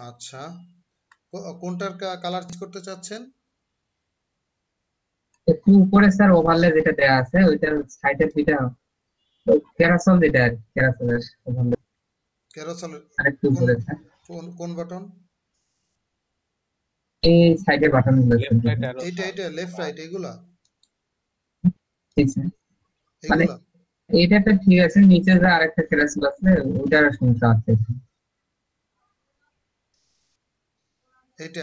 আচ্ছা, কোনটার colour change করতে চাচ্ছেন? একটু উপরে স্যার ওভারলে যেটা দেয়া আছে ওইটার সাইডের দুইটা ক্যারাসল যেটা আর ক্যারাসলের ওভারলে ক্যারোসেলের আরেকটু কোন উপরে স্যার কোন বাটন? এই সাইডের বাটনগুলো স্যার লেফট রাইট দেখুন। অ্যারো এইটা লেফট রাইট এগুলা ঠিক স্যার, মানে এগুলা এইটা তো ঠিক আছে, নিচে যে আরেকটা ক্যারাসল আছে ওইটার সমস্যা আছে। এইটা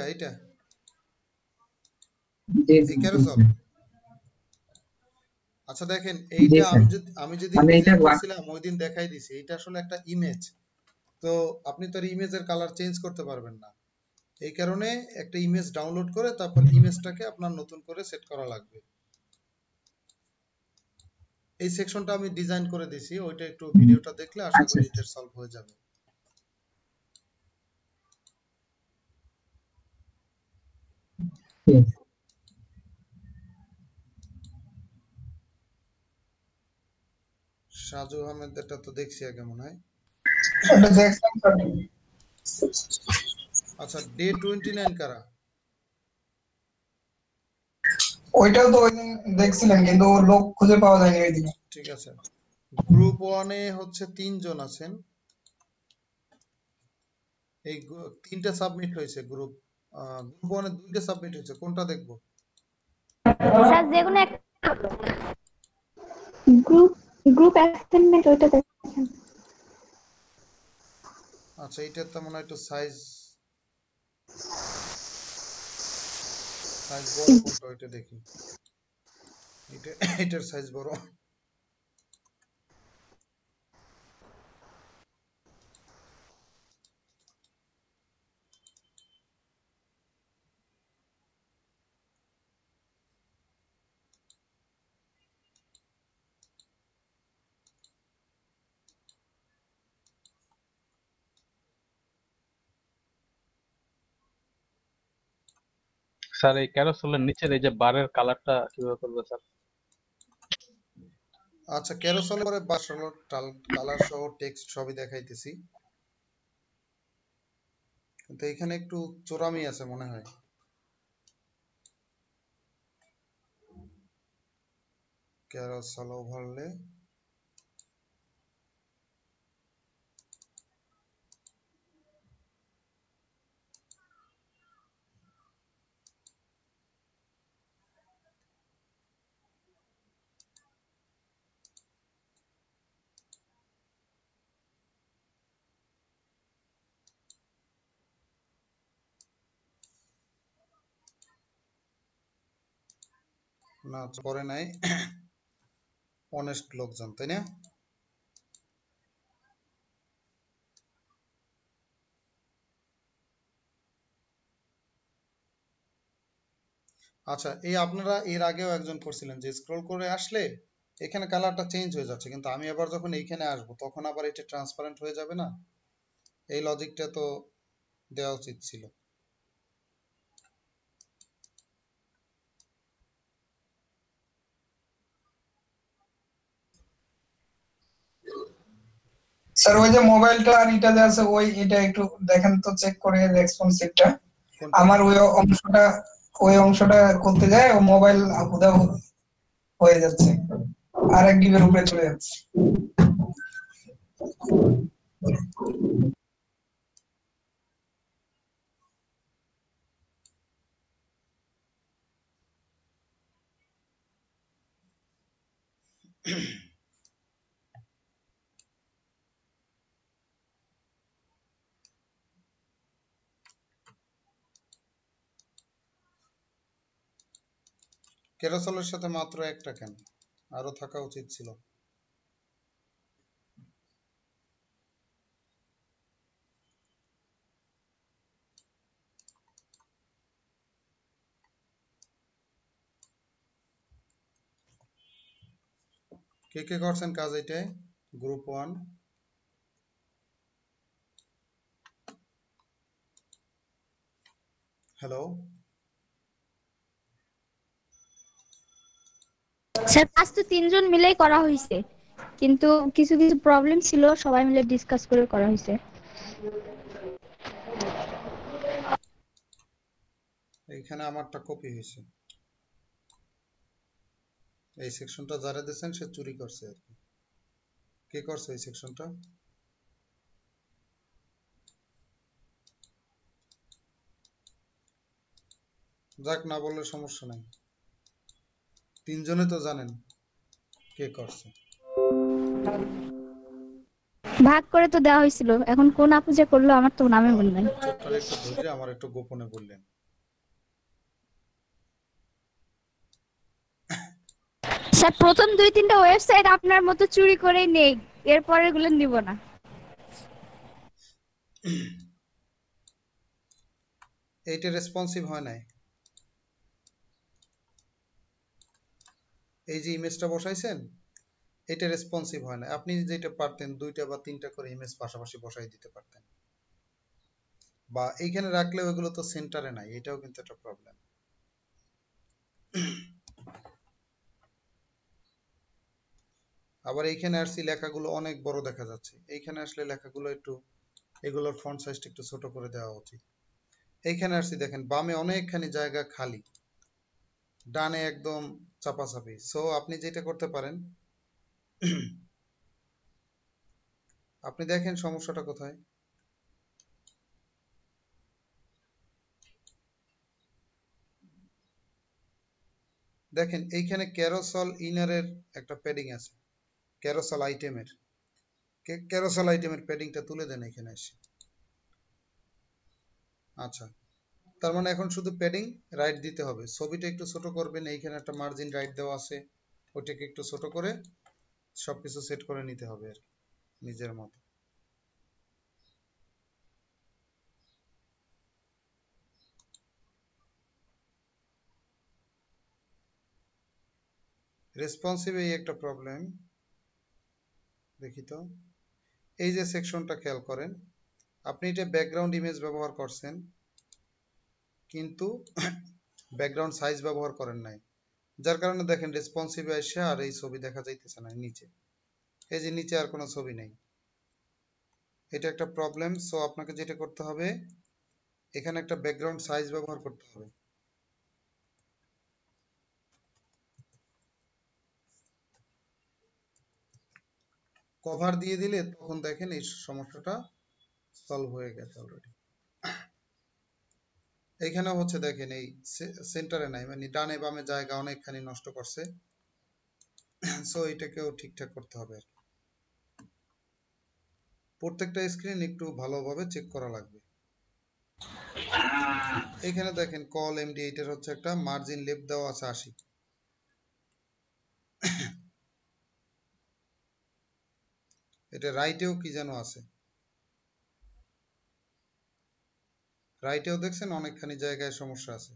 জি এই জি ক্যারোসেল। স্যার। আচ্ছা দেখেন, জি এইটা স্যার, আমি যেদিন মানে এটা ডিজাইন করছিলাম ওই দিন দেখাই দিছি, এটা আসলে একটা ইমেজ। তো আপনি তো ইমেজের কালার চেঞ্জ করতে পারবেন না, এই কারণে একটা ইমেজ ডাউনলোড করে তারপর ইমেজটাকে আপনার নতুন করে সেট করা লাগবে। এই সেকশনটা আমি ডিজাইন করে দিছি, ওইটা একটু ভিডিওটা দেখলে আশা আচ্ছা করি এটা সলভ হয়ে যাবে। ঠিক সাজু আহমেদ এটা তো দেখছি আগে মনে হয়। ওটা দেখলাম স্যার। আচ্ছা, ডে 29 কারা? ওইটাও তো ওই দিন দেখছিলেন কিন্তু লোক খুঁজে পাওয়া যায়নি ওই দিনে। ঠিক আছে, গ্রুপ 1-এ হচ্ছে 3 জন আছেন। এই তিনটা সাবমিট হয়েছে গ্রুপ 1-এ 2টা সাবমিট হয়েছে, কোনটা দেখবো? স্যার যেকোনো একটা গ্রুপ গ্রুপ অ্যাসাইনমেন্ট ওইটা দেখেন। আচ্ছা, এইটার তো মনে হয় একটু সাইজ বড়, কোনটা ওইটা দেখি। এটার সাইজ বড়। স্যার এই ক্যারোসেলের নিচের এই যে বারের কালারটা কিভাবে করবে স্যার? আচ্ছা, ক্যারোসেলের পরে বাসালো কালার সহ টেক্সট সবই দেখাইতেছি, কিন্তু এখানে একটু চোরামি আছে মনে হয়। ক্যারোসেল ওভারলে, না পরে নাই। অনেস্ট লোকজন, তাই না? আচ্ছা, এই আপনারা এর আগেও একজন করছিলেন যে স্ক্রল করে আসলে এখানে কালারটা চেঞ্জ হয়ে যাচ্ছে, কিন্তু আমি আবার যখন এইখানে আসবো তখন আবার এটা ট্রান্সপারেন্ট হয়ে যাবে না? এই লজিকটা তো দেওয়া উচিত ছিল। স্যার ওই যে মোবাইলটা আর এটা যে আছে ওই এটা একটু দেখেন তো, চেক করে রেসপন্সিভটা। কোনটা? আমার ওই অংশটা করতে যায় ও মোবাইল হুদা হয়ে যাচ্ছে, আর এক ডিবের উপরে চলে যাচ্ছে। ক্যারোসেলের সাথে মাত্র একটা কেন? আরো থাকা উচিত ছিল। কে কে করছেন কাজ এটাই? গ্রুপ 1। হ্যালো, স্যার কাজ তো তিনজন মিলেই করা হয়েছে, কিন্তু কিছু কিছু প্রবলেম ছিল, সবাই মিলে ডিসকাস করে করা হয়েছে। এইখানে আমারটা কপি হয়েছে, এই সেকশনটা যারা দিয়েছেন সে চুরি করছে আর কি। কে করছে এই সেকশনটা? যাক, না বললে সমস্যা নাই, তিনজনে তো জানেন কে করছে। ভাগ করে তো দেওয়া হয়েছিল, এখন কোন আপু যে করলো আমার তো নামে মনে নাই। চোরটার একটু ধৈর্য, আমার একটু গোপনে বললেন। স্যার প্রথম 2-3টা ওয়েবসাইট আপনার মতো চুরি করেই নেই, এরপরে গুলো নিব না। এইটা রেসপন্সিভ হয় নাই, এই যে ইমেজটা বসাইছেন এটা রেসপন্সিভ হয় না। আপনি যেটা পারতেন 2টা বা 3টা করে ইমেজ পাশাপাশি বসাই দিতে পারতেন, বা এইখানে রাখলে ওইগুলো তো সেন্টারে নাই, এটাও কিন্তু একটা প্রবলেম। আবার এইখানে আসছি লেখাগুলো অনেক বড় দেখা যাচ্ছে, এইখানে আসলে লেখাগুলো একটু, এগুলোর ফন্ট সাইজটা একটু ছোট করে দেওয়া উচিত। এইখানে আসছি দেখেন বামে অনেকখানি জায়গা খালি, ডানে একদম চাপাচাপি। সো আপনি যেটা করতে পারেন, আপনি দেখেন সমস্যাটা কোথায়। দেখেন এইখানে ক্যারোসল ইনারের একটা প্যাডিং আছে, ক্যারোসল আইটেমের, ক্যারোসল আইটেমের প্যাডিংটা তুলে দেন এখানে এসে। আচ্ছা, তার মানে এখন শুধু প্যাডিং রাইট দিতে হবে, ছবিটা একটু ছোট করবেন, এইখানে একটা মার্জিন রাইট দেওয়া আছে, ওটাকে একটু ছোট করে সবকিছু সেট করে নিতে হবে আর কি, নিজের মতো। রেসপন্সিভ এই একটা প্রবলেম, দেখি তো। এই যে সেকশনটা খেয়াল করেন, আপনি এটা ব্যাকগ্রাউন্ড ইমেজ ব্যবহার করছেন কিন্তু ব্যাকগ্রাউন্ড সাইজ ব্যবহার করেন নাই, যার কারণে দেখেন রেসপন্সিভ আসে আর এই ছবি দেখা যাইতেছে না নিচে, এই যে নিচে আর কোনো ছবি নেই, এটা একটা প্রবলেম। সো আপনাকে যেটা করতে হবে, এখানে একটা ব্যাকগ্রাউন্ড সাইজ ব্যবহার করতে হবে। কভার দিয়ে দিলে তখন দেখেন এই সমস্যাটা সলভ হয়ে গেছে অলরেডি। এইখানে হচ্ছে দেখেন এই সেন্টারে নাই, মানে ডানে বামে জায়গা অনেকখানি নষ্ট করছে। সো এটাকেও ঠিকঠাক করতে হবে আর কি। প্রত্যেকটা স্ক্রিন একটু ভালোভাবে চেক করা লাগবে। এখানে দেখেন কল MD8 এর হচ্ছে একটা মার্জিন লেফট দেওয়া আছে 80, এটা রাইটেও কি যেন আছে, রাইটেও দেখছেন অনেকখানি জায়গায় সমস্যা আছে।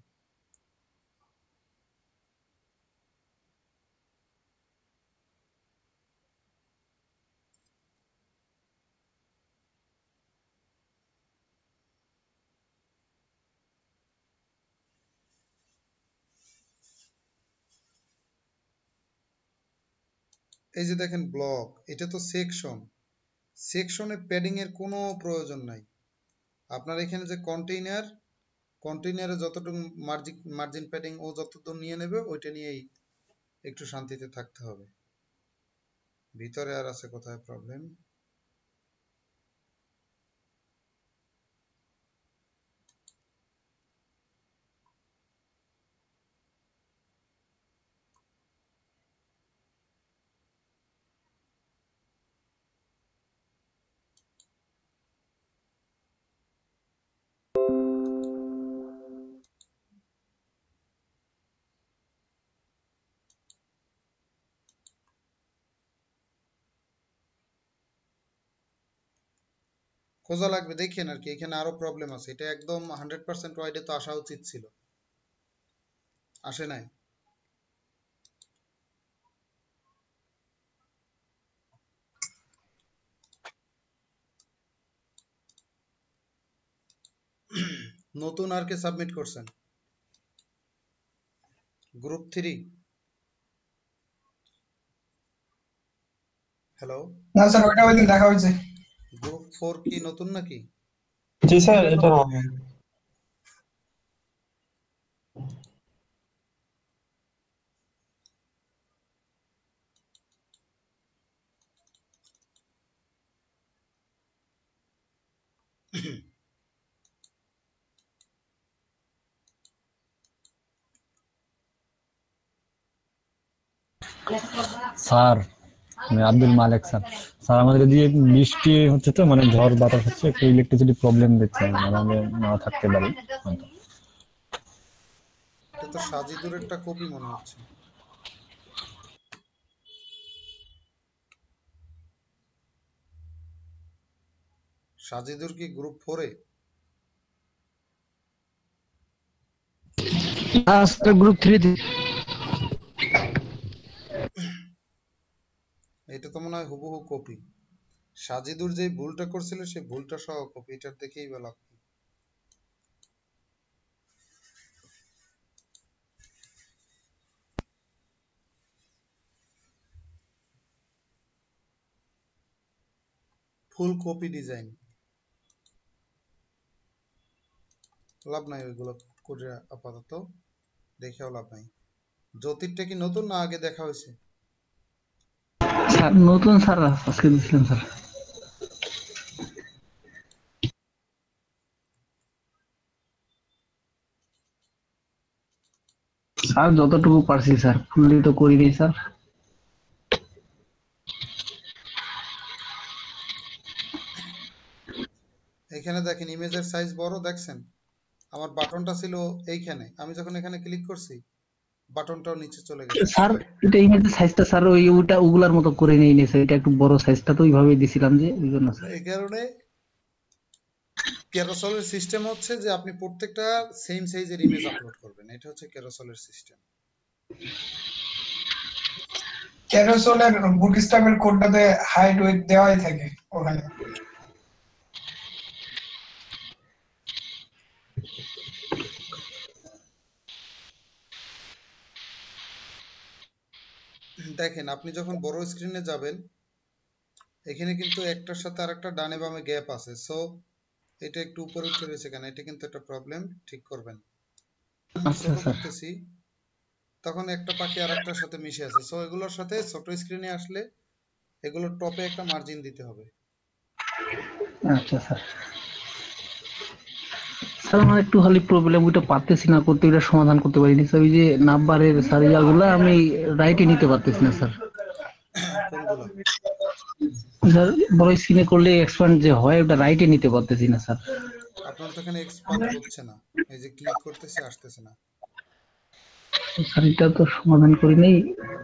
এই যে দেখেন ব্লক, এটা তো সেকশন, সেকশনে প্যাডিং এর কোনো প্রয়োজন নাই। আপনার এখানে যে কন্টেইনার, কন্টেইনারে যতটুকু মার্জিন প্যাডিং ও যতটুকু নিয়ে নেবে ওইটা নিয়েই একটু শান্তিতে থাকতে হবে। ভিতরে আর আছে কোথায় প্রবলেম? খোঁজা লাগবে, দেখেন আর কি, এখানে আরো প্রবলেম আছে। এটা একদম 100% ওয়াইডে তো আসা উচিত ছিল, আসে নাই। নতুন আর কে সাবমিট করছেন? গ্রুপ 3? হ্যালো, না স্যার, ওইটা ওই দিন দেখা হয়েছে। গ্রুপ 4 কি নতুন নাকি? জি স্যার, এটা নতুন। স্যার আমি আব্দুল মালেক স্যার। স্যার আমাদের এদিকে বৃষ্টি হচ্ছে তো, মানে ঝড় বাতাস হচ্ছে, একটু ইলেকট্রিসিটি প্রবলেম দিচ্ছে, আমাদের নাও থাকতে পারে হয়তো। এটা তো সাজিদুর একটা কপি মনে হচ্ছে। সাজিদুর কি গ্রুপ 4-এ? গ্রুপ 3 এটা তো মনে হয় হুবহু কপি। সাজিদুর যে ভুলটা করছিল সেই ভুলটা সহ কপি, এটার দেখেই বলা। ফুল কপি ডিজাইন, লাভ নাই ওইগুলো করে, আপাতত দেখেও লাভ নাই। জ্যোতিরটা কি নতুন না আগে দেখা হয়েছে? স্যার নতুন স্যার, আজকে দিছিলেন স্যার। স্যার যতটুকু পারছি স্যার, ফুললি তো করিনি স্যার। এখানে দেখেন ইমেজের সাইজ বড়, দেখছেন? আমার বাটনটা ছিল এইখানে, আমি যখন এখানে ক্লিক করছি বাটনটাও নিচে চলে গেছে। স্যার এটা ইমেজের সাইজটা স্যার ওইটা ওগুলার মতো করে নিয়ে নিয়েছে, এটা একটু বড় সাইজটা তো ওইভাবেই দিছিলাম যে, ওই জন্য স্যার। এই কারণে ক্যারোসেলের সিস্টেম হচ্ছে যে আপনি প্রত্যেকটা সেম সাইজের ইমেজ আপলোড করবেন, এটা হচ্ছে ক্যারোসেলের সিস্টেম। ক্যারোসেলের বুটস্ট্র্যাপের কোডটাতে হাইট ওয়েট দেওয়াই থাকে ওখানে। দেখেন আপনি যখন বড় স্ক্রিনে যাবেন, এখানে কিন্তু একটার সাথে আরেকটা ডানে বামে গ্যাপ আছে, সো এটা একটু উপরে উঠে রয়েছে কেন, এটা কিন্তু একটা প্রবলেম, ঠিক করবেন। আচ্ছা ছোট স্যার। করতেছি তখন একটা পাখি আরেকটার সাথে মিশে আছে, সো এগুলোর সাথে ছোট স্ক্রিনে আসলে এগুলোর টপে একটা মার্জিন দিতে হবে। আচ্ছা স্যার। স্যার আমার একটু খালি প্রবলেম, ওইটা পারতেছি না করতে, ওইটা সমাধান করতে পারিনি স্যার। ওই যে নাম্বারের স্যার ইয়াগুলা আমি রাইটে নিতে পারতেছি না স্যার। কোনগুলা? স্যার বড় স্ক্রিনে করলে এক্সপ্যান্ড যে হয় ওটা রাইটে নিতে পারতেছি না স্যার। আপনার তো এখানে এক্সপান্ড হচ্ছে না, এই যে ক্লিক করতেছে আসতেছে না। স্যার এটা তো সমাধান করি নাই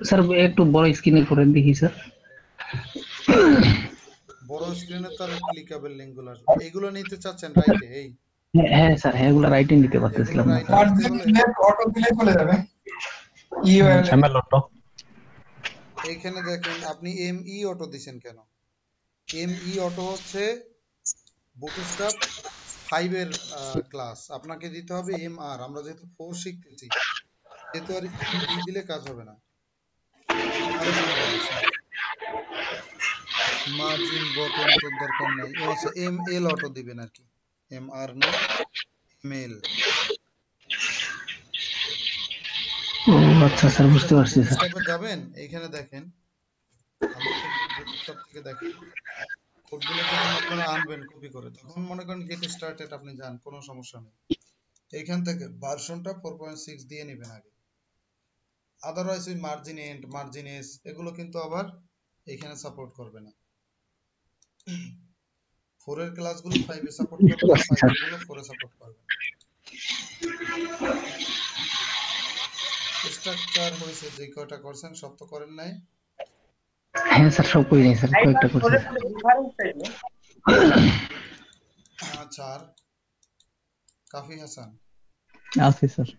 স্যার, একটু বড় স্ক্রিনে করে দেখি স্যার। বড় স্ক্রিনে তো আর ক্লিকেবল লিঙ্কগুলো আসবে। এইগুলো নিতে চাচ্ছেন রাইটে? এই হ্যাঁ স্যার, হ্যাঁ এগুলো রাইটে নিতে এগুলো পারতেছিলাম না রাইটে স্যার। নিতে হলে অটো দিলে চলে যাবে ইউএল। এমএল অটো এইখানে দেখেন আপনি এমই অটো দিছেন কেন? এমই অটো হচ্ছে বুটস্ট্র্যাপ 5 এর ক্লাস, আপনাকে দিতে হবে এমআর। আমরা যেহেতু 4 শিখতেছি, যেহেতু আর ই দিলে কাজ হবে না। আরো সময় আছে, মার্জিন বটন তো দরকার নাই। ও আচ্ছা, এমএল অটো দিবেন আর কি, এমআর না, এমএল। ও আচ্ছা স্যার, বুঝতে পারছি স্যার। বুটস্ট্র্যাপে যাবেন, এইখানে দেখেন, আমি বুটস্ট্র্যাপ থেকে দেখেন কোডগুলো যখন আপনারা আনবেন কপি করে, তখন মনে করেন গেট স্টার্টেড আপনি যান, কোনো সমস্যা নেই। এইখান থেকে ভার্সনটা 4.6 দিয়ে নেবেন আগে। আদারওয়াইজ ওই মার্জিন এন্ড, মার্জিন এস এগুলো কিন্তু আবার এখানে সাপোর্ট করবে না। 4 এর ক্লাসগুলো 5 এ সাপোর্ট বুঝতে করবে না, পারছি 5 স্যার। এর গুলো 4 এ সাপোর্ট করবে না। স্ট্রাকচার হয়েছে, যে কয়টা করছেন সব তো করেন নাই? হ্যাঁ স্যার সব করি নাই স্যার, কয়েকটা করছি। আচ্ছা, আর কাফি হাসান? আছে স্যার।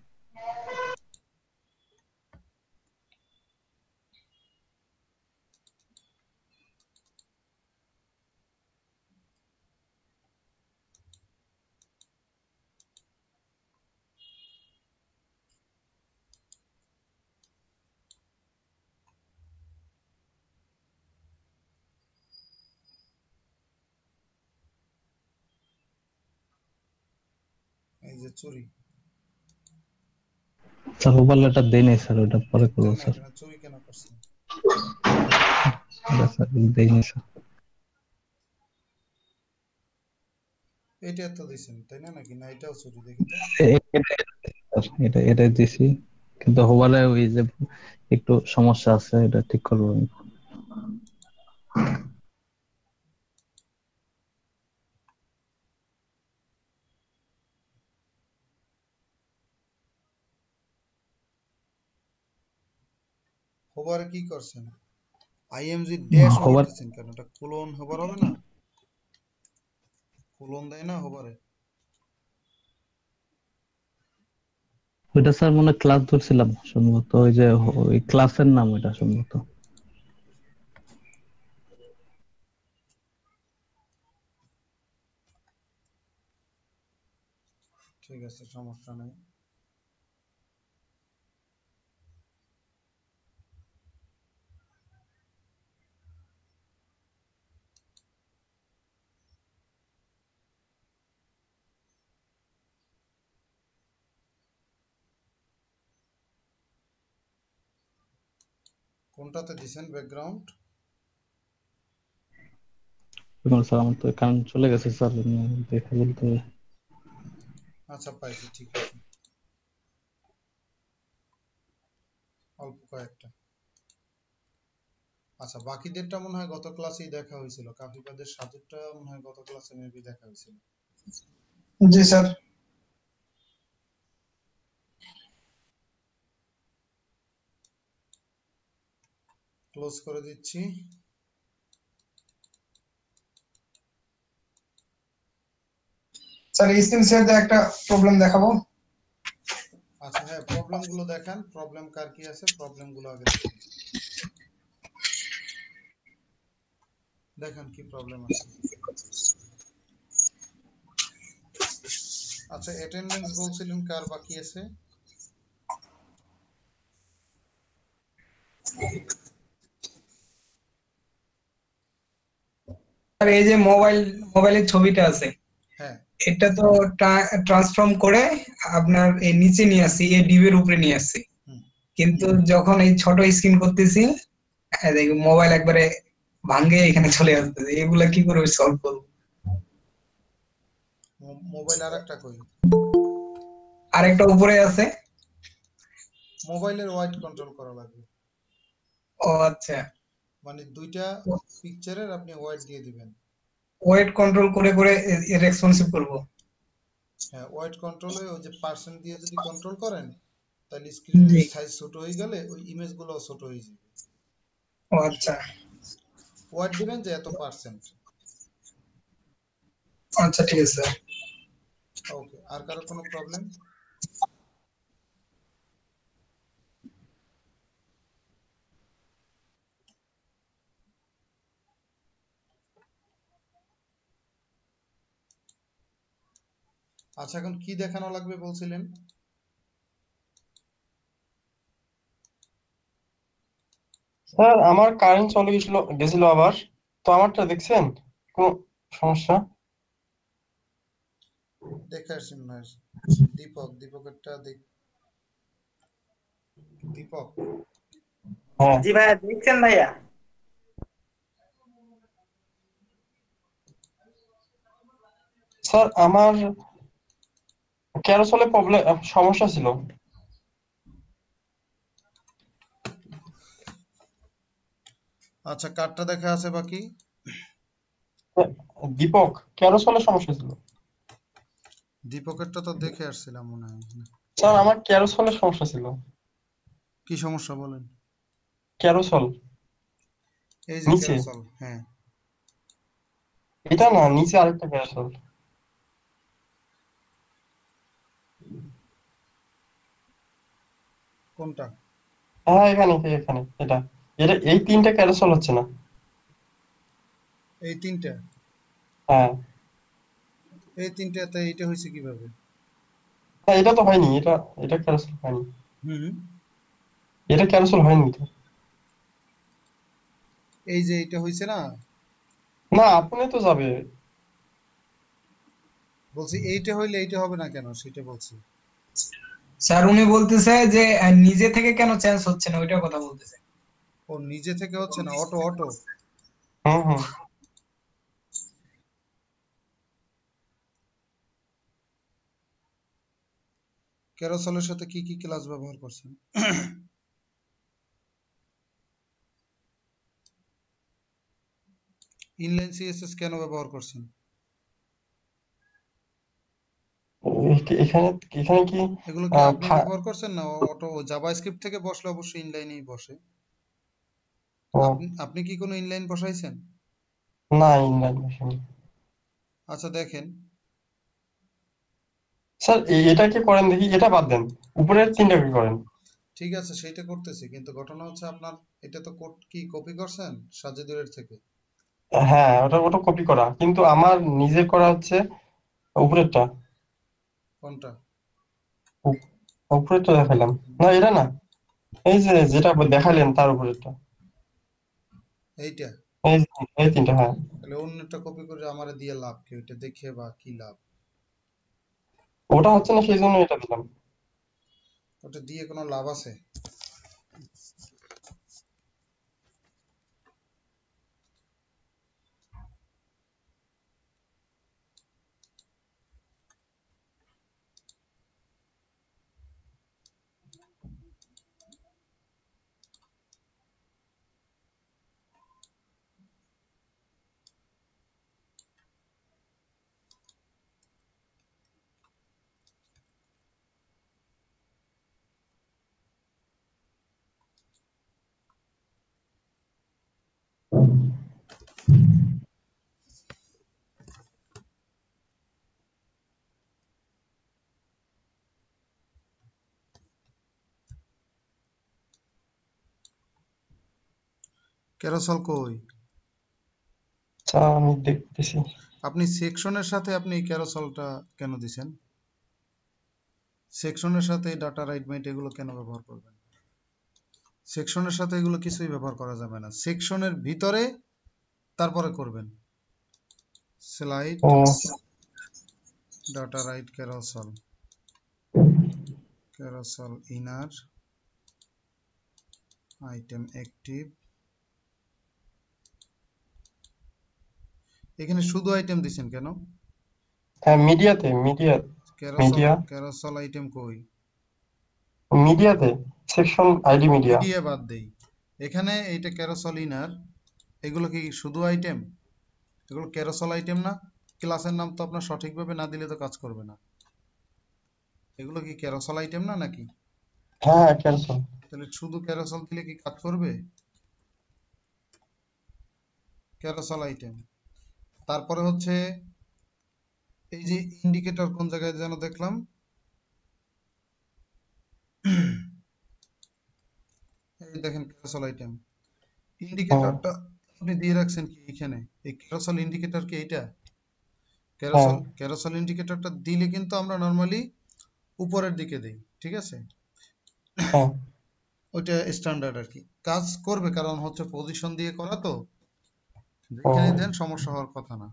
এই যে চুরি, স্যার ওভারলেটা দেই নাই স্যার, ওটা পরে করবো দেন না স্যার। কেন? চুরি কেন করছেন? ওটা স্যার দেই নাই স্যার। এটা তো দিছেন তাই না, নাকি না এটাও চুরি? দেখি তো। এটাই দিছি, কিন্তু হোবারে ওই যে একটু সমস্যা আছে, এটা ঠিক করবো আমি। হোভারে কি করছেন? আইএমজি ড্যাশ ও হোবার লিখতেছেন কেন? এটা কোলন হোভার হবে না? কোলন দেয় না হোভারে? ওইটা স্যার মনে হয় ক্লাস ধরছিলাম সম্ভবত, ওই যে ওই ক্লাসের নাম ওইটা সম্ভবত। ঠিক আছে, সমস্যা নেই। কোনটাতে দিছেন ব্যাকগ্রাউন্ড? স্যার আমার তো কারেন্ট চলে গেছে স্যার, দেখে বলতে হবে। আচ্ছা পাইছি, ঠিক আছে, অল্প কয়েকটা। আচ্ছা, বাকিদেরটা মনে হয় গত ক্লাসেই দেখা হয়েছিল। কাফিবাদের সাধুটা মনে হয় গত ক্লাসে মেবি দেখা হয়েছিল। জি স্যার। ক্লোজ করে দিচ্ছি। স্যার স্ক্রিন শেয়ারে একটা প্রবলেম দেখাবো। আচ্ছা হ্যাঁ, প্রবলেম গুলো দেখান। প্রবলেম কার কি আছে, প্রবলেম গুলো আগে দেখি। দেখান কি প্রবলেম আছে। আচ্ছা, অ্যাটেন্ডেন্স বলছিলেন কার বাকি আছে? আর এই যে মোবাইলের ছবিটা আছে, হ্যাঁ এটা তো ট্রান্সফর্ম করে আপনার এই নিচে নিয়ে আসছি, এই ডিবের উপরে নিয়ে আসছি, হুম। কিন্তু যখন এই ছোট স্ক্রিন করতেছি, মোবাইল একবারে ভাঙ্গে এখানে চলে আসতেছে। এগুলা কি করে সলভ করবো? মোবাইল আর একটা কই? আরেকটা উপরে আছে। মোবাইলের ওয়াইড কন্ট্রোল করা লাগবে। ও আচ্ছা, মানে দুইটা পিকচারের আপনি ওয়াইড দিয়ে দিবেন। ওয়েট কন্ট্রোল করে করে রেসপন্সিভ করব। হ্যাঁ, ওয়াইড কন্ট্রোলে ওই যে পার্সেন্ট দিয়ে যদি কন্ট্রোল করেন, তাহলে স্ক্রিনের জি। সাইজ ছোট হয়ে গেলে ওই ইমেজ গুলো ছোট হয়ে যাবে। ও আচ্ছা, ওয়াইড দিবেন যে এত পার্সেন্ট। আচ্ছা ঠিক আছে স্যার। ওকে, আর কারো কোনো প্রবলেম? আচ্ছা, এখন কি দেখানো লাগবে বলছিলেন? স্যার আমার কারেন্ট চলে গেছিল আবার, তো আমারটা দেখছেন কোন সমস্যা? দেখে আসছি মনে হয়। দীপকেরটা দেখ। দীপক, হ্যাঁ জি ভাইয়া, দেখছেন ভাইয়া? স্যার আমার ক্যারোসলে প্রবলেম সমস্যা ছিল। আচ্ছা কার্ডটা দেখা আছে বাকি? দীপক ক্যারোসলে সমস্যা ছিল। দীপকেরটা তো দেখে আসছিলাম মনে হয়। স্যার আমার ক্যারোসলে সমস্যা ছিল। কি সমস্যা বলেন? ক্যারোসল এই যে নিচে, ক্যারোসেল, হ্যাঁ। এটা না, নিচে আরেকটা ক্যারোসল। কোনটা? হ্যাঁ এখানে এখানে এটা এটা এই তিনটা ক্যারোসল হচ্ছে না। এই তিনটা? হ্যাঁ এই তিনটাতে এইটা হয়েছে কিভাবে? হ্যাঁ, এটা তো হয়নি, এটা এটা ক্যারোসল হয়নি, হুম। এটা ক্যারোসল হয়নি তো। এই যে এইটা হয়েছে না? না আপনি তো যাবে। বলছি এইটা হইলে এইটা হবে না কেন সেটা বলছি। স্যার উনি বলতেছে যে নিজে থেকে কেন চেঞ্জ হচ্ছে না, ওইটার কথা বলতেছে। ও নিজে থেকে হচ্ছে না, অটো অটো। হুম হুম ক্যারোসেলের সাথে কি কি ক্লাস ব্যবহার করছেন? ইনলাইন সিএসএস কেন ব্যবহার করছেন? এখানে এখানে কি এগুলো কি আপনি ফা- ব্যবহার করছেন না অটো জাভাস্ক্রিপ্ট থেকে বসলে অবশ্যই ইনলাইনেই বসে। ও, আপনি কি কোনো ইনলাইন বসাইছেন? না ইনলাইন মেশিন। আচ্ছা দেখেন, স্যার এটা কি করেন দেখি, এটা বাদ দেন, উপরের তিনটা কি করেন? ঠিক আছে সেইটা করতেছি, কিন্তু ঘটনা হচ্ছে আপনার এটা তো কোড কি কপি করছেন সাজেদুরের থেকে? হ্যাঁ, ওটা ওটা কপি করা, কিন্তু আমার নিজের করা হচ্ছে উপরেরটা। কোনটা? উপরেরটা দেখালাম না, এটা না, এই যে যেটা দেখালেন তার উপরেরটা, এইটা? এই এই তিনটা, হ্যাঁ। তাহলে অন্যটা কপি করে আমারে দিয়ে লাভ কি? ওইটা দেখে বা কি লাভ? ওটা হচ্ছে না, সেই জন্য এটা দিলাম। ওটা দিয়ে কোনো লাভ আছে? ক্যারোসেল কই? আচ্ছা, আমি দেখতেছি। আপনি সেকশনের সাথে আপনি এই ক্যারোসেলটা কেন দিছেন? সেকশনের সাথে ডাটা রাইট মাইট এগুলো কেন ব্যবহার করবেন? সেকশনের সাথে এগুলো কিছুই ব্যবহার করা যাবে না, সেকশনের ভিতরে তারপরে করবেন। স্লাইড ও, data ride carousel, carousel inner item active. এখানে শুধু আইটেম দিছেন কেন? হ্যাঁ, মিডিয়াতে, মিডিয়া, মিডিয়া, ক্যারোসেল আইটেম কই? মিডিয়াতে সেকশন আইডি মিডিয়া। মিডিয়া বাদ দেই, এখানে এইটা ক্যারোসেল ইনার, এগুলো কি শুধু আইটেম? এগুলো ক্যারোসেল আইটেম না? ক্লাসের নাম তো আপনার সঠিকভাবে না দিলে তো কাজ করবে না। এগুলো কি ক্যারোসেল আইটেম না নাকি? হ্যাঁ, ক্যান্সেল। তাহলে শুধু ক্যারোসেল দিলে কি কাজ করবে? Carousel item. তারপরে হচ্ছে এই যে ইন্ডিকেটর কোন জায়গায় যেন দেখলাম, এই দেখেন ক্যারোসেল আইটেম ইন্ডিকেটরটা আপনি দিয়ে রাখছেন কি এখানে? এই ক্যারোসেল ইন্ডিকেটর কি এইটা? ক্যারোসেল ইন্ডিকেটরটা দিলে কিন্তু আমরা নরমালি উপরের দিকে দেই, ঠিক আছে? হ্যাঁ, ওইটা স্ট্যান্ডার্ড আর কি, কাজ করবে, কারণ হচ্ছে পজিশন দিয়ে করা তো, যেখানে দেন সমস্যা হওয়ার কথা না।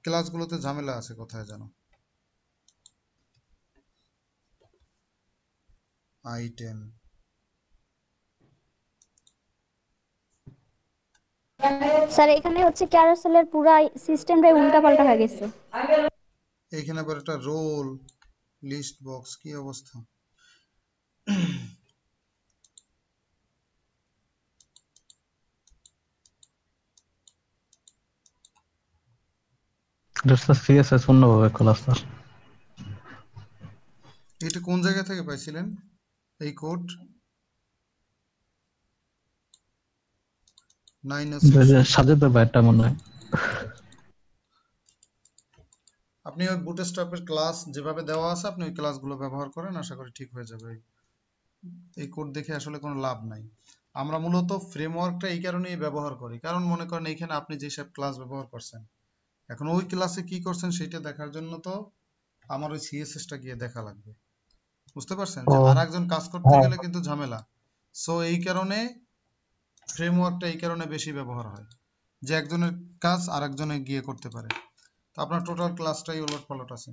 ক্লাসগুলোতে ঝামেলা আছে কোথায় জানো? আইটেম, স্যার এখানে হচ্ছে ক্যারোসেলের পুরো সিস্টেমটাই উল্টাপাল্টা হয়ে গেছে। এইখানে আবার একটা রোল লিস্ট বক্স, কি অবস্থা? সিএসএস অন্যভাবে খোলা স্যার। এটা কোন জায়গা থেকে পাইছিলেন এই কোড? 906 সাজেদ ভাইটা মনে হয়। আপনি ওই বুটস্ট্র্যাপের ক্লাস যেভাবে দেওয়া আছে আপনি ওই ক্লাসগুলো ব্যবহার করেন, আশা করি ঠিক হয়ে যাবে। এই কোড দেখে আসলে কোনো লাভ নাই। আমরা মূলত ফ্রেমওয়ার্কটা এই কারণেই ব্যবহার করি, কারণ মনে করেন এইখানে আপনি যেসব ক্লাস ব্যবহার করছেন, এখন ওই ক্লাসে কি করছেন সেটা দেখার জন্য তো আমার ওই সিএসএসটা গিয়ে দেখা লাগবে, বুঝতে পারছেন? যে আর একজন কাজ করতে গেলে কিন্তু ঝামেলা। সো এই কারণে ফ্রেমওয়ার্কটা এই কারণে বেশি ব্যবহার হয়, যে একজনের কাজ আর একজনে গিয়ে করতে পারে। তো আপনার টোটাল ক্লাসটাই ওলট পালট আছে।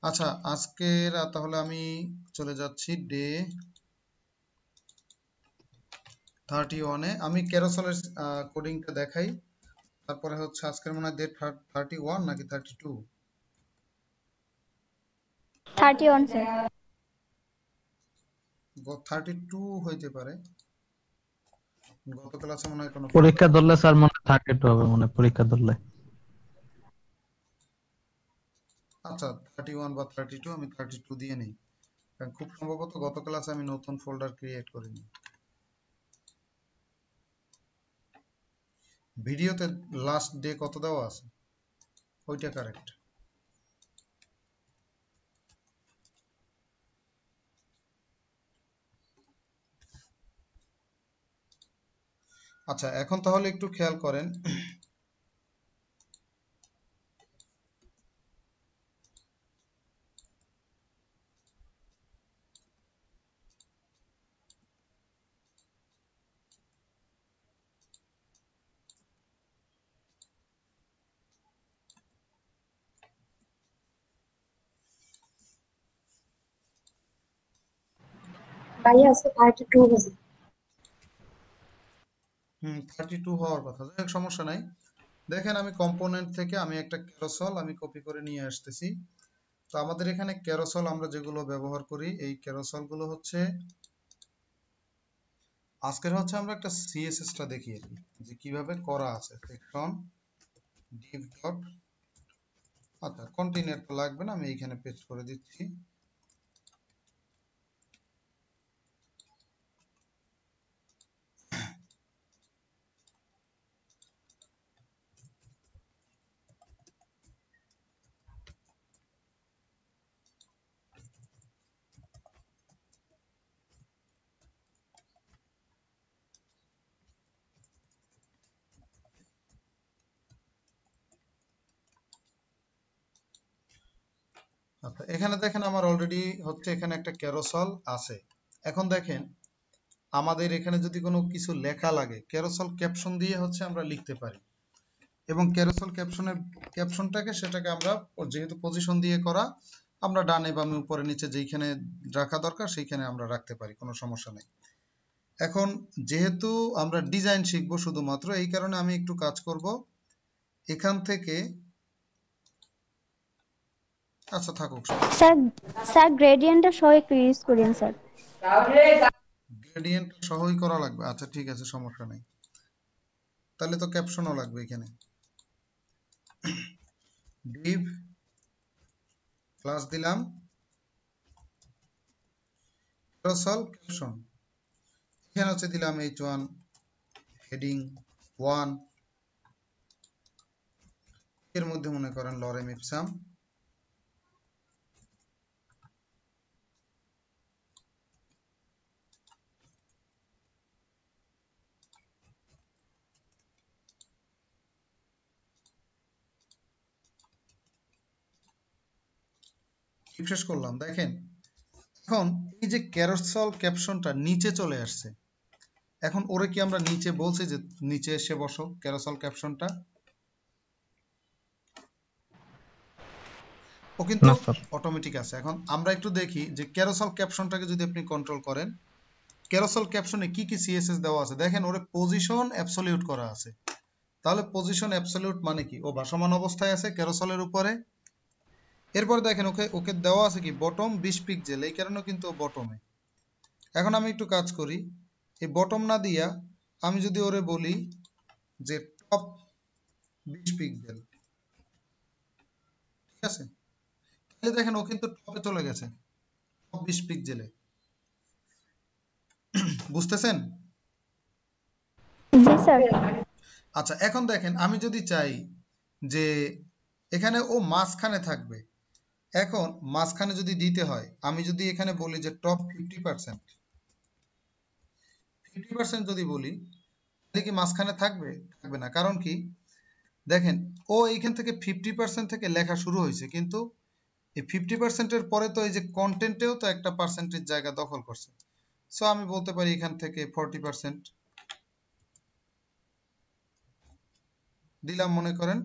আচ্ছা, আজকের তাহলে আমি চলে যাচ্ছি ডে 31-এ আমি ক্যারোসেলের কোডিংটা দেখাই, তারপরে হচ্ছে আজকের মনে হয় ডেট 31 নাকি 32? 31 স্যার। 32 হইতে পারে, গত ক্লাসে মনে হয় কোনো পরীক্ষা ধরলে স্যার মনে হয় 32 হবে, মনে হয় পরীক্ষা ধরলে। আচ্ছা 31 বা 32, আমি 32 দিয়ে নেই, কারণ খুব সম্ভবত গত ক্লাসে আমি নতুন ফোল্ডার ক্রিয়েট করিনি। ভিডিওতে লাস্ট ডে কত দেওয়া আছে ওইটা কারেক্ট। আচ্ছা এখন তাহলে একটু খেয়াল করেন, ভাইয়া আছে 32 হবে। 32 হওয়ার কথা, যাই হোক সমস্যা নাই। দেখেন আমি কম্পোনেন্ট থেকে আমি একটা ক্যারোসেল আমি কপি করে নিয়ে আসতেছি। তো আমাদের এখানে ক্যারোসেল আমরা যেগুলো ব্যবহার করি, এই ক্যারোসেল গুলো হচ্ছে আজকের হচ্ছে আমরা একটা সিএসএস টা দেখিয়ে দিই যে কিভাবে করা আছে। সেকশন div ডট, আচ্ছা কন্টেইনার তো লাগবে না, আমি এইখানে পেস্ট করে দিচ্ছি। আচ্ছা এখানে দেখেন আমার অলরেডি হচ্ছে এখানে একটা ক্যারোসেল আছে। এখন দেখেন আমাদের এখানে যদি কোনো কিছু লেখা লাগে, ক্যারোসেল ক্যাপশন দিয়ে হচ্ছে আমরা লিখতে পারি, এবং ক্যারোসেল ক্যাপশনটাকে সেটাকে আমরা যেহেতু পজিশন দিয়ে করা, আমরা ডানে বামে উপরে নিচে যেইখানে রাখা দরকার সেইখানে আমরা রাখতে পারি, কোনো সমস্যা নেই। এখন যেহেতু আমরা ডিজাইন শিখবো শুধুমাত্র, এই কারণে আমি একটু কাজ করব এখান থেকে। আচ্ছা থাকুক, স্যার স্যার গ্রেডিয়েন্টটা সহ একটু ইউজ করেন স্যার। গ্রেডিয়েন্ট সহই করা লাগবে, আচ্ছা ঠিক আছে সমস্যা নেই। তাহলে তো ক্যাপশনও লাগবে এখানে। div ক্লাস দিলাম ক্যারোসেল ক্যাপশন, এখানে হচ্ছে দিলাম h1 হেডিং 1, এর মধ্যে মনে করেন লরেম ইপসাম, রিফ্রেশ করলাম। দেখেন এখন এই যে ক্যারোসেল ক্যাপশনটা নিচে চলে আসছে, এখন ওরে কি আমরা নিচে বলছি যে নিচে এসে বসো ক্যারোসেল ক্যাপশনটা? ও কিন্তু না স্যার। অটোমেটিক আছে। এখন আমরা একটু দেখি যে ক্যারোসেল ক্যাপশনটাকে যদি আপনি কন্ট্রোল করেন, ক্যারোসেল ক্যাপশনে কি কি সিএসএস দেওয়া আছে দেখেন। ওরে পজিশন অ্যাবসলিউট করা আছে, তাহলে পজিশন অ্যাবসলিউট মানে কি ও ভাসমান অবস্থায় আছে ক্যারোসেলের উপরে। এরপর দেখেন ওকে ওকে দেওয়া আছে কি বটম 20 পিক্সেল, এই কারণে কিন্তু বটমে। এখন আমি একটু কাজ করি, এই বটম না দিয়া আমি যদি ওরে বলি যে টপ 20 পিক্সেল, ঠিক আছে, তাহলে দেখেন ও কিন্তু টপে চলে গেছে, টপ 20 পিক্সেলে। বুঝতেছেন? জি স্যার। আচ্ছা এখন দেখেন আমি যদি চাই যে এখানে ও মাঝখানে থাকবে, এখন মাঝখানে যদি দিতে হয়, আমি যদি এখানে বলি যে টপ 50% যদি বলি, তাহলে কি মাঝখানে থাকবে? থাকবে না। কারণ কি দেখেন ও এইখান থেকে 50% থেকে লেখা শুরু হয়েছে, কিন্তু এই 50% এর পরে তো এই যে কন্টেন্টেও তো একটা পার্সেন্টেজ জায়গা দখল করছে। সো আমি বলতে পারি এখান থেকে 40% দিলাম, মনে করেন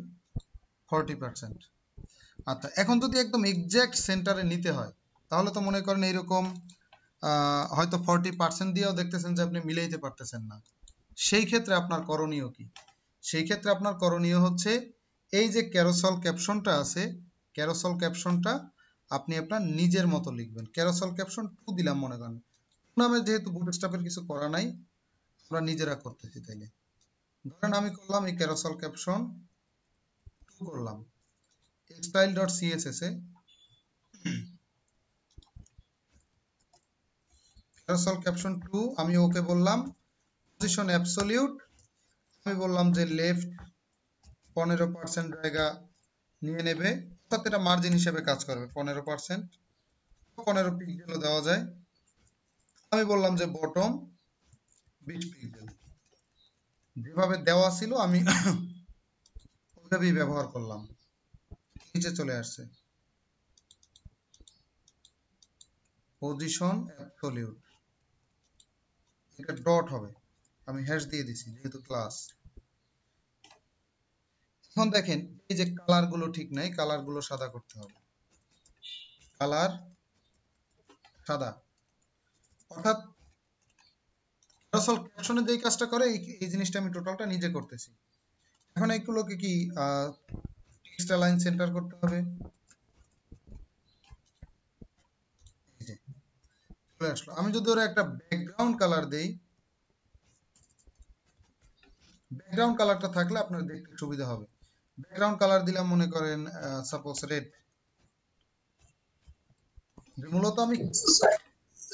40%। আচ্ছা এখন যদি একদম এক্সাক্ট সেন্টারে নিতে হয়, তাহলে তো মনে করেন এইরকম হয়তো 40% দিয়েও দেখতেছেন যে আপনি মিলাইতে পারতেছেন না, সেই ক্ষেত্রে আপনার করণীয় কি? সেই ক্ষেত্রে আপনার করণীয় হচ্ছে এই যে ক্যারোসেল ক্যাপশনটা আছে, ক্যারোসেল ক্যাপশনটা আপনি আপনার নিজের মতো লিখবেন। ক্যারোসেল ক্যাপশন 2 দিলাম মনে করেন, নামে যেহেতু বুটস্ট্র্যাপের কিছু করা নাই, আমরা নিজেরা করতেছি, তাইলে ধরেন আমি করলাম এই ক্যারোসেল ক্যাপশন 2 করলাম style.css এ ক্যারোসেল ক্যাপশন 2 আমি ওকে বললাম, পজিশন অ্যাবসলিউট আমি বললাম যে লেফট 15% জায়গা নিয়ে নেবে, অর্থাৎ এটা মার্জিন হিসেবে কাজ করবে 15%, 15 পিক্সেলও দেওয়া যায়। আমি বললাম যে বটম 20 পিক্সেল, যেভাবে দেওয়া ছিল আমি ওইভাবেই ব্যবহার করলাম, নিচে চলে আসছে পজিশন অ্যাবসলিউট, এটা ডট হবে, আমি হ্যাশ দিয়ে দিছি যেহেতু ক্লাস। এখন দেখেন এই যে কালার গুলো ঠিক নাই, কালার গুলো সাদা করতে হবে, কালার সাদা, অর্থাৎ ক্যারোসেল ক্যাপশনে যেই কাজটা করে এই জিনিসটা আমি টোটালটা নিজে করতেছি। এখন এইগুলোকে কি টেক্সট অ্যালাইন সেন্টার করতে হবে, এই যে চলে আসলো। আমি যদি ওরা একটা ব্যাকগ্রাউন্ড কালার দেই, ব্যাকগ্রাউন্ড কালারটা থাকলে আপনার দেখতে সুবিধা হবে। ব্যাকগ্রাউন্ড কালার দিলাম মনে করেন সাপোজ রেড, মূলত আমি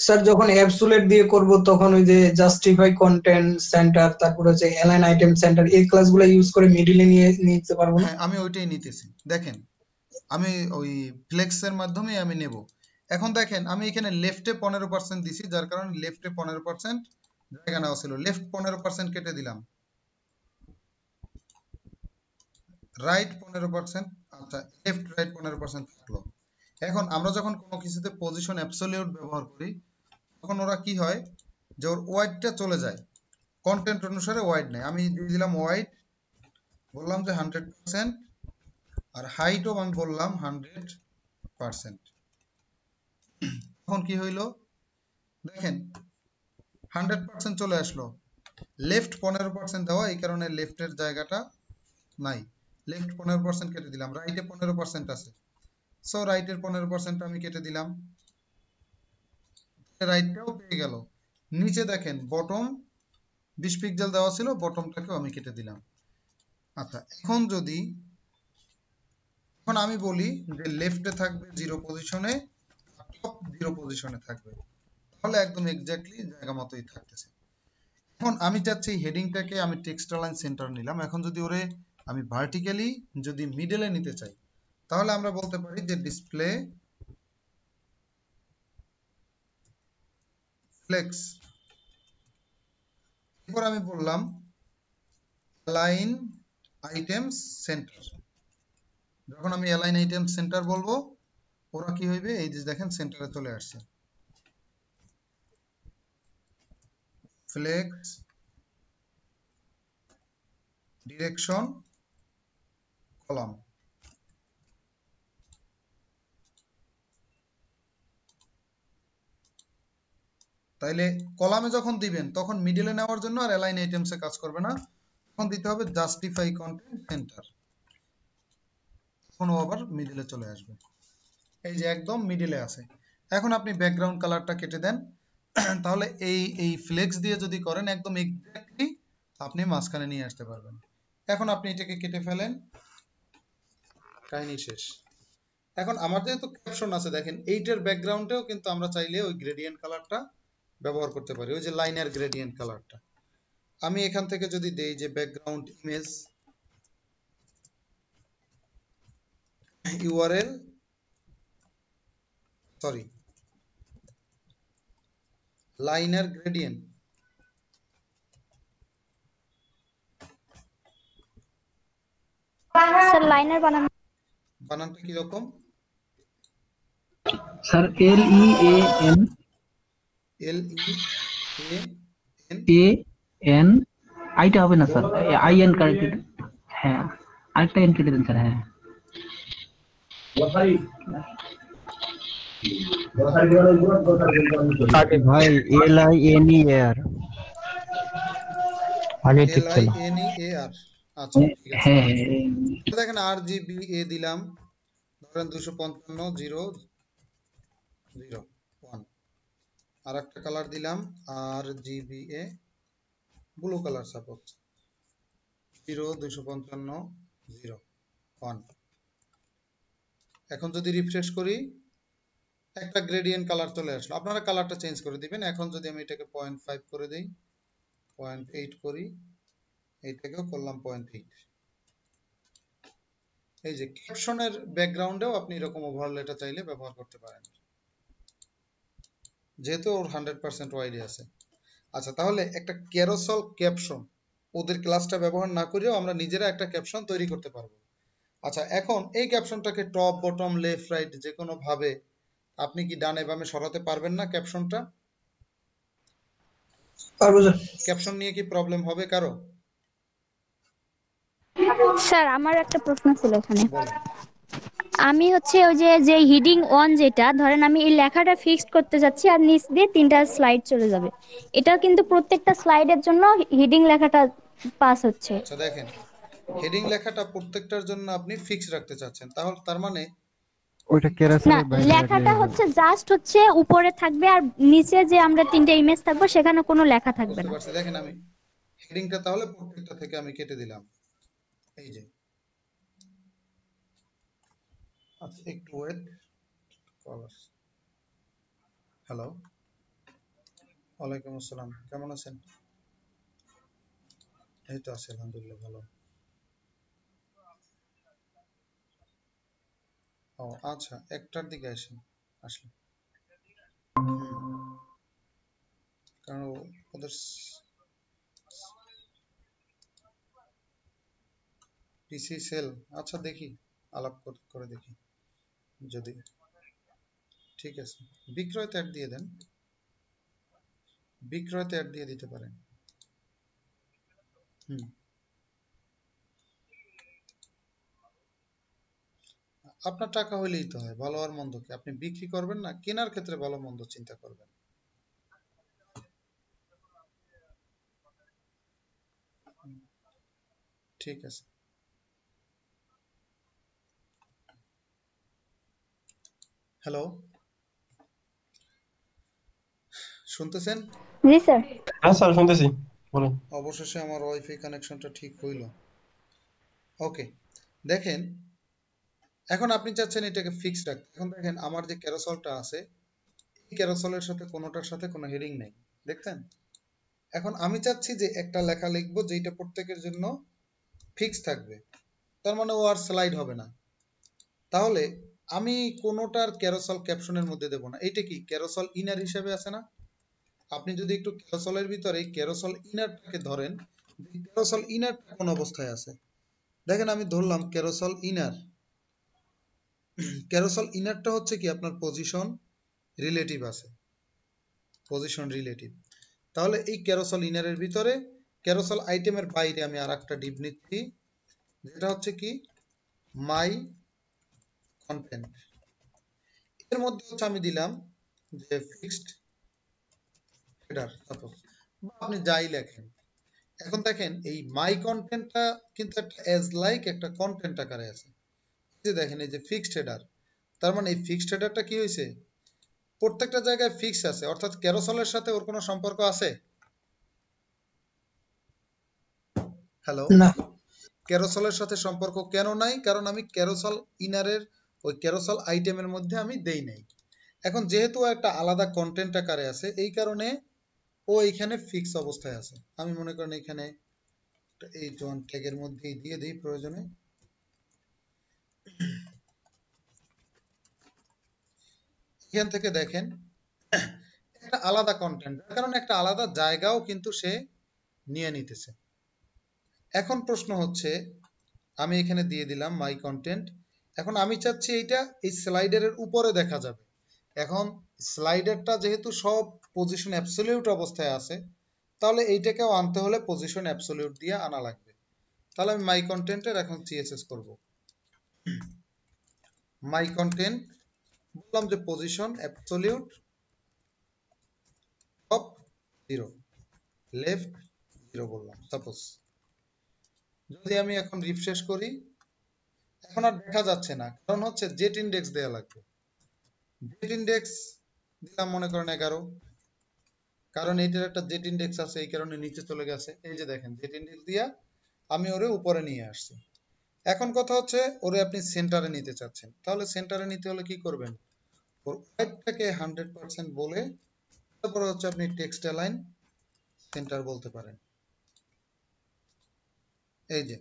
স্যার যখন অ্যাবসোলিউট দিয়ে করব তখন ওই যে জাস্টিফাই কন্টেন্ট সেন্টার, তারপর হচ্ছে অ্যালাইন আইটেম সেন্টার, এই ক্লাসগুলো ইউজ করে মিডলে নিয়ে নিতে পারবো না? হ্যাঁ আমি ওইটাই নিতেছি। দেখেন আমি ওই ফ্লেক্সের মাধ্যমে আমি নেব। এখন দেখেন আমি এখানে লেফটে 15% দিছি, যার কারণে লেফটে 15% জায়গা নেওয়া ছিল, লেফট 15% কেটে দিলাম, রাইট 15%, আচ্ছা লেফট রাইট 15% থাকলো। এখন আমরা যখন কোনো কিছুতে পজিশন অ্যাবসলিউট ব্যবহার করি তখন ওরা কি হয় যে ওর ওয়াইডটা চলে যায়, কন্টেন্ট অনুসারে ওয়াইড নেয়। আমি দিয়ে দিলাম ওয়াইড, বললাম যে 100%, আর হাইটও আমি বললাম 100%। এখন কি হইলো দেখেন 100% চলে আসলো, লেফট 15% দেওয়া, এই কারণে লেফটের জায়গাটা নাই, লেফট 15% কেটে দিলাম, রাইটে 15% আছে, সো রাইটের 15% আমি কেটে দিলাম, রাইটটাও পেয়ে গেল। নিচে দেখেন বটম 20 পিক্সেল দেওয়া ছিল, বটমটাকেও আমি কেটে দিলাম। আচ্ছা এখন আমি বলি যে লেফটে থাকবে 0 পজিশনে, টপ 0 পজিশনে থাকবে, তাহলে একদম এক্স্যাক্টলি জায়গা মতোই থাকতেছে। এখন আমি চাচ্ছি হেডিংটাকে আমি টেক্সট অ্যালাইন সেন্টার নিলাম, এখন যদি ওরে আমি ভার্টিক্যালি যদি মিডলে নিতে চাই তাহলে আমরা বলতে পারি যে ডিসপ্লে ফ্লেক্স, এরপর আমি বললাম অ্যালাইন আইটেমস সেন্টার। যখন আমি অ্যালাইন আইটেমস সেন্টার বলবো ওরা কি হইবে, এই যে দেখেন সেন্টারে চলে আসছে, ফ্লেক্স ডিরেকশন কলাম। তাইলে কলামে যখন দিবেন তখন মিডলে নেওয়ার জন্য আর অ্যালাইন আইটেমসে কাজ করবে না, তখন দিতে হবে জাস্টিফাই কন্টেন্ট সেন্টার, তখন ও আবার মিডলে চলে আসবে, এই যে একদম মিডলে আছে। এখন আপনি ব্যাকগ্রাউন্ড কালারটা কেটে দেন, তাহলে এই ফ্লেক্স দিয়ে যদি করেন একদম এক্স্যাক্টলি আপনি মাঝখানে নিয়ে আসতে পারবেন। এখন আপনি এটাকে কেটে ফেলেন, কাহিনী শেষ। এখন আমার যেহেতু ক্যাপশন আছে দেখেন এইটার ব্যাকগ্রাউন্ডেও কিন্তু আমরা চাইলে ওই গ্রেডিয়েন্ট কালারটা ব্যবহার করতে পারি, ওই যে লাইনের গ্রেডিয়েন্ট কালারটা। আমি এখান থেকে যদি দেই যে background image URL sorry liner gradient, sir liner বানানটা কি রকম? স্যার LEAN AN, আইটা হবে না স্যার, IN কারেক্টেড, হ্যাঁ আরেকটা এন কেটে দেন স্যার। হ্যাঁ ভাই LINEAR আগে ঠিক ছিল। LINEAR, আচ্ছা ঠিক আছে। হ্যাঁ দেখেন RGBA দিলাম, ধরেন 255.0.0.1। আর একটা কালার দিলাম RGBA ব্লু কালার, সাপোজ 255.0.1। এখন যদি রিফ্রেশ করি একটা গ্রেডিয়েন্ট কালার চলে আসলো। আপনারা কালারটা চেঞ্জ করে দিবেন। এখন যদি আমি এটাকে 0.5 করে দেই, 0.8 করি, এইটাকেও করলাম 0.8। এই যে ক্যাপশনের ব্যাকগ্রাউন্ডেও আপনি এরকম ওভারলেটা চাইলে ব্যবহার করতে পারেন, যেহেতু ওর 100% ওয়াইডে আছে। আচ্ছা, তাহলে একটা ক্যারোসেল ক্যাপশন ওদের ক্লাসটা ব্যবহার না করেও আমরা নিজেরা একটা ক্যাপশন তৈরি করতে পারবো। আচ্ছা, এখন এই ক্যাপশনটাকে টপ, বটম, লেফট, রাইট যে কোনো ভাবে আপনি কি ডানে বামে সরাতে পারবেন না ক্যাপশনটা? পারবো স্যার। ক্যাপশন নিয়ে কি প্রবলেম হবে কারো? স্যার আমার একটা প্রশ্ন ছিল এখানে। বলেন। আমি হচ্ছে ওই যে হিডিং অন, যেটা ধরেন আমি এই লেখাটা ফিক্সড করতে যাচ্ছি আর নিচ দিয়ে 3টা স্লাইড চলে যাবে, এটা কিন্তু প্রত্যেকটা স্লাইডের জন্য হিডিং লেখাটা পাস হচ্ছে। আচ্ছা দেখেন, হেডিং লেখাটা প্রত্যেকটার জন্য আপনি ফিক্স রাখতে চাচ্ছেন, তাহলে তার মানে ওইটা না, ক্যারাসেলের বাইরে রাখলে লেখাটা হবে। হচ্ছে জাস্ট হচ্ছে উপরে থাকবে আর নিচে যে আমরা 3টে ইমেজ থাকবো সেখানে কোনো লেখা থাকবে বুঝতে না। পারছি। দেখেন আমি হেডিংটা তাহলে প্রত্যেকটা থেকে আমি কেটে দিলাম, এই যে। আচ্ছা একটু ওয়েট, হ্যালো, ওয়ালাইকুম আসসালাম, কেমন আছেন? এই তো আছি আলহামদুলিল্লাহ, ভালো। ও আচ্ছা, একটার দিকে আসেন আসলে, কারণ ওদের পিসি সেল। আচ্ছা দেখি, আলাপ করে দেখি যদি ঠিক আছে। বিক্রয়তে অ্যাড দিয়ে দেন, বিক্রয়তে অ্যাড দিয়ে দিতে পারেন। আপনার টাকা হইলেই তো হয়, ভালো আর মন্দ কি আপনি বিক্রি করবেন না, কেনার ক্ষেত্রে ভালো মন্দ চিন্তা করবেন। ঠিক আছে। হ্যালো, শুনতেছেন? জি স্যার। হ্যাঁ স্যার শুনতেছি, বলুন। অবশেষে আমার ওয়াইফাই কানেকশনটা ঠিক হইল। ওকে, দেখেন এখন আপনি চাচ্ছেন এটাকে ফিক্স রাখতে। এখন দেখেন আমার যে ক্যারোসেলটা আছে, এই ক্যারোসেলের সাথে কোনোটার সাথে কোনো হেডিং নেই, দেখছেন? এখন আমি চাচ্ছি যে একটা লেখা লিখবো যেটা প্রত্যেকের জন্য ফিক্স থাকবে, তার মানে ও আর স্লাইড হবে না। তাহলে আমি কোনোটার ক্যারোসেল ক্যাপশনের মধ্যে দেব না। এইটা কি ক্যারোসেল ইনার হিসেবে আছে না? আপনি যদি একটু ক্যারোসেলের ভিতরে ক্যারোসেল ইনারটাকে ধরেন, ক্যারোসেল ইনারটা কোন অবস্থায় আছে দেখেন। আমি ধরলাম ক্যারোসেল ইনার। ক্যারোসেল ইনারটা হচ্ছে কি আপনার পজিশন রিলেটিভ আছে, পজিশন রিলেটিভ। তাহলে এই ক্যারোসেল ইনারের ভিতরে ক্যারোসেল আইটেমের বাইরে আমি আরেকটা ডিপ নিচ্ছি, যেটা হচ্ছে কি মাই কন্টেন্ট। এর মধ্যে হচ্ছে আমি দিলাম যে ফিক্সড হেডার, সাপোজ, বা আপনি যাই লেখেন। এখন দেখেন এই মাই কন্টেন্টটা কিন্তু একটা এজ লাইক একটা কন্টেন্ট আকারে আছে। এই যে দেখেন এই যে ফিক্সড হেডার, তার মানে এই ফিক্সড হেডারটা কি হয়েছে, প্রত্যেকটা জায়গায় ফিক্স আছে, অর্থাৎ ক্যারোসেলের সাথে ওর কোনো সম্পর্ক আছে? হ্যালো, না। ক্যারোসেলের সাথে সম্পর্ক কেন নাই? কারণ আমি ক্যারোসেল ইনারের ওই ক্যারোসেল আইটেমের মধ্যে আমি দেই নাই। এখন যেহেতু একটা আলাদা কন্টেন্ট আকারে আছে, এই কারণে ও এখানে ফিক্স অবস্থায় আছে। আমি মনে করেন এখানে এই জন ট্যাগের মধ্যেই দিয়ে দিই প্রয়োজনে। এখান থেকে দেখেন একটা আলাদা কন্টেন্ট, যার কারণে একটা আলাদা জায়গাও কিন্তু সে নিয়ে নিতেছে। এখন প্রশ্ন হচ্ছে আমি এখানে দিয়ে দিলাম মাই কন্টেন্ট। এখন আমি চাচ্ছি এইটা এই স্লাইডারের উপরে দেখা যাবে। এখন স্লাইডারটা যেহেতু সব পজিশন অ্যাবসলিউট অবস্থায় আছে, তাহলে এইটাকেও আনতে হলে পজিশন অ্যাবসলিউট দিয়ে আনা লাগবে। তাহলে আমি মাই কন্টেন্টের এখন সিএসএস করব, মাই কন্টেন্ট বললাম যে পজিশন অ্যাবসলিউট টপ 0, লেফট 0 বললাম সাপোজ। যদি আমি এখন রিফ্রেশ করি, এখন আর দেখা যাচ্ছে না, কারণ হচ্ছে জেট ইন্ডেক্স দেয়া লাগবে। জেট ইন্ডেক্স দিলাম মনে করেন 11, কারণ এইটার একটা জেট ইন্ডেক্স আছে, এই কারণে নিচে চলে গেছে। এই যে দেখেন জেট ইন্ডেক্স দিয়া আমি ওরে উপরে নিয়ে আসছি। এখন কথা হচ্ছে ওরে আপনি সেন্টারে নিতে চাচ্ছেন, তাহলে সেন্টারে নিতে হলে কি করবেন, ওর ওয়েটটাকে 100% বলে তারপরে হচ্ছে আপনি টেক্সট অ্যালাইন সেন্টার বলতে পারেন। এই যে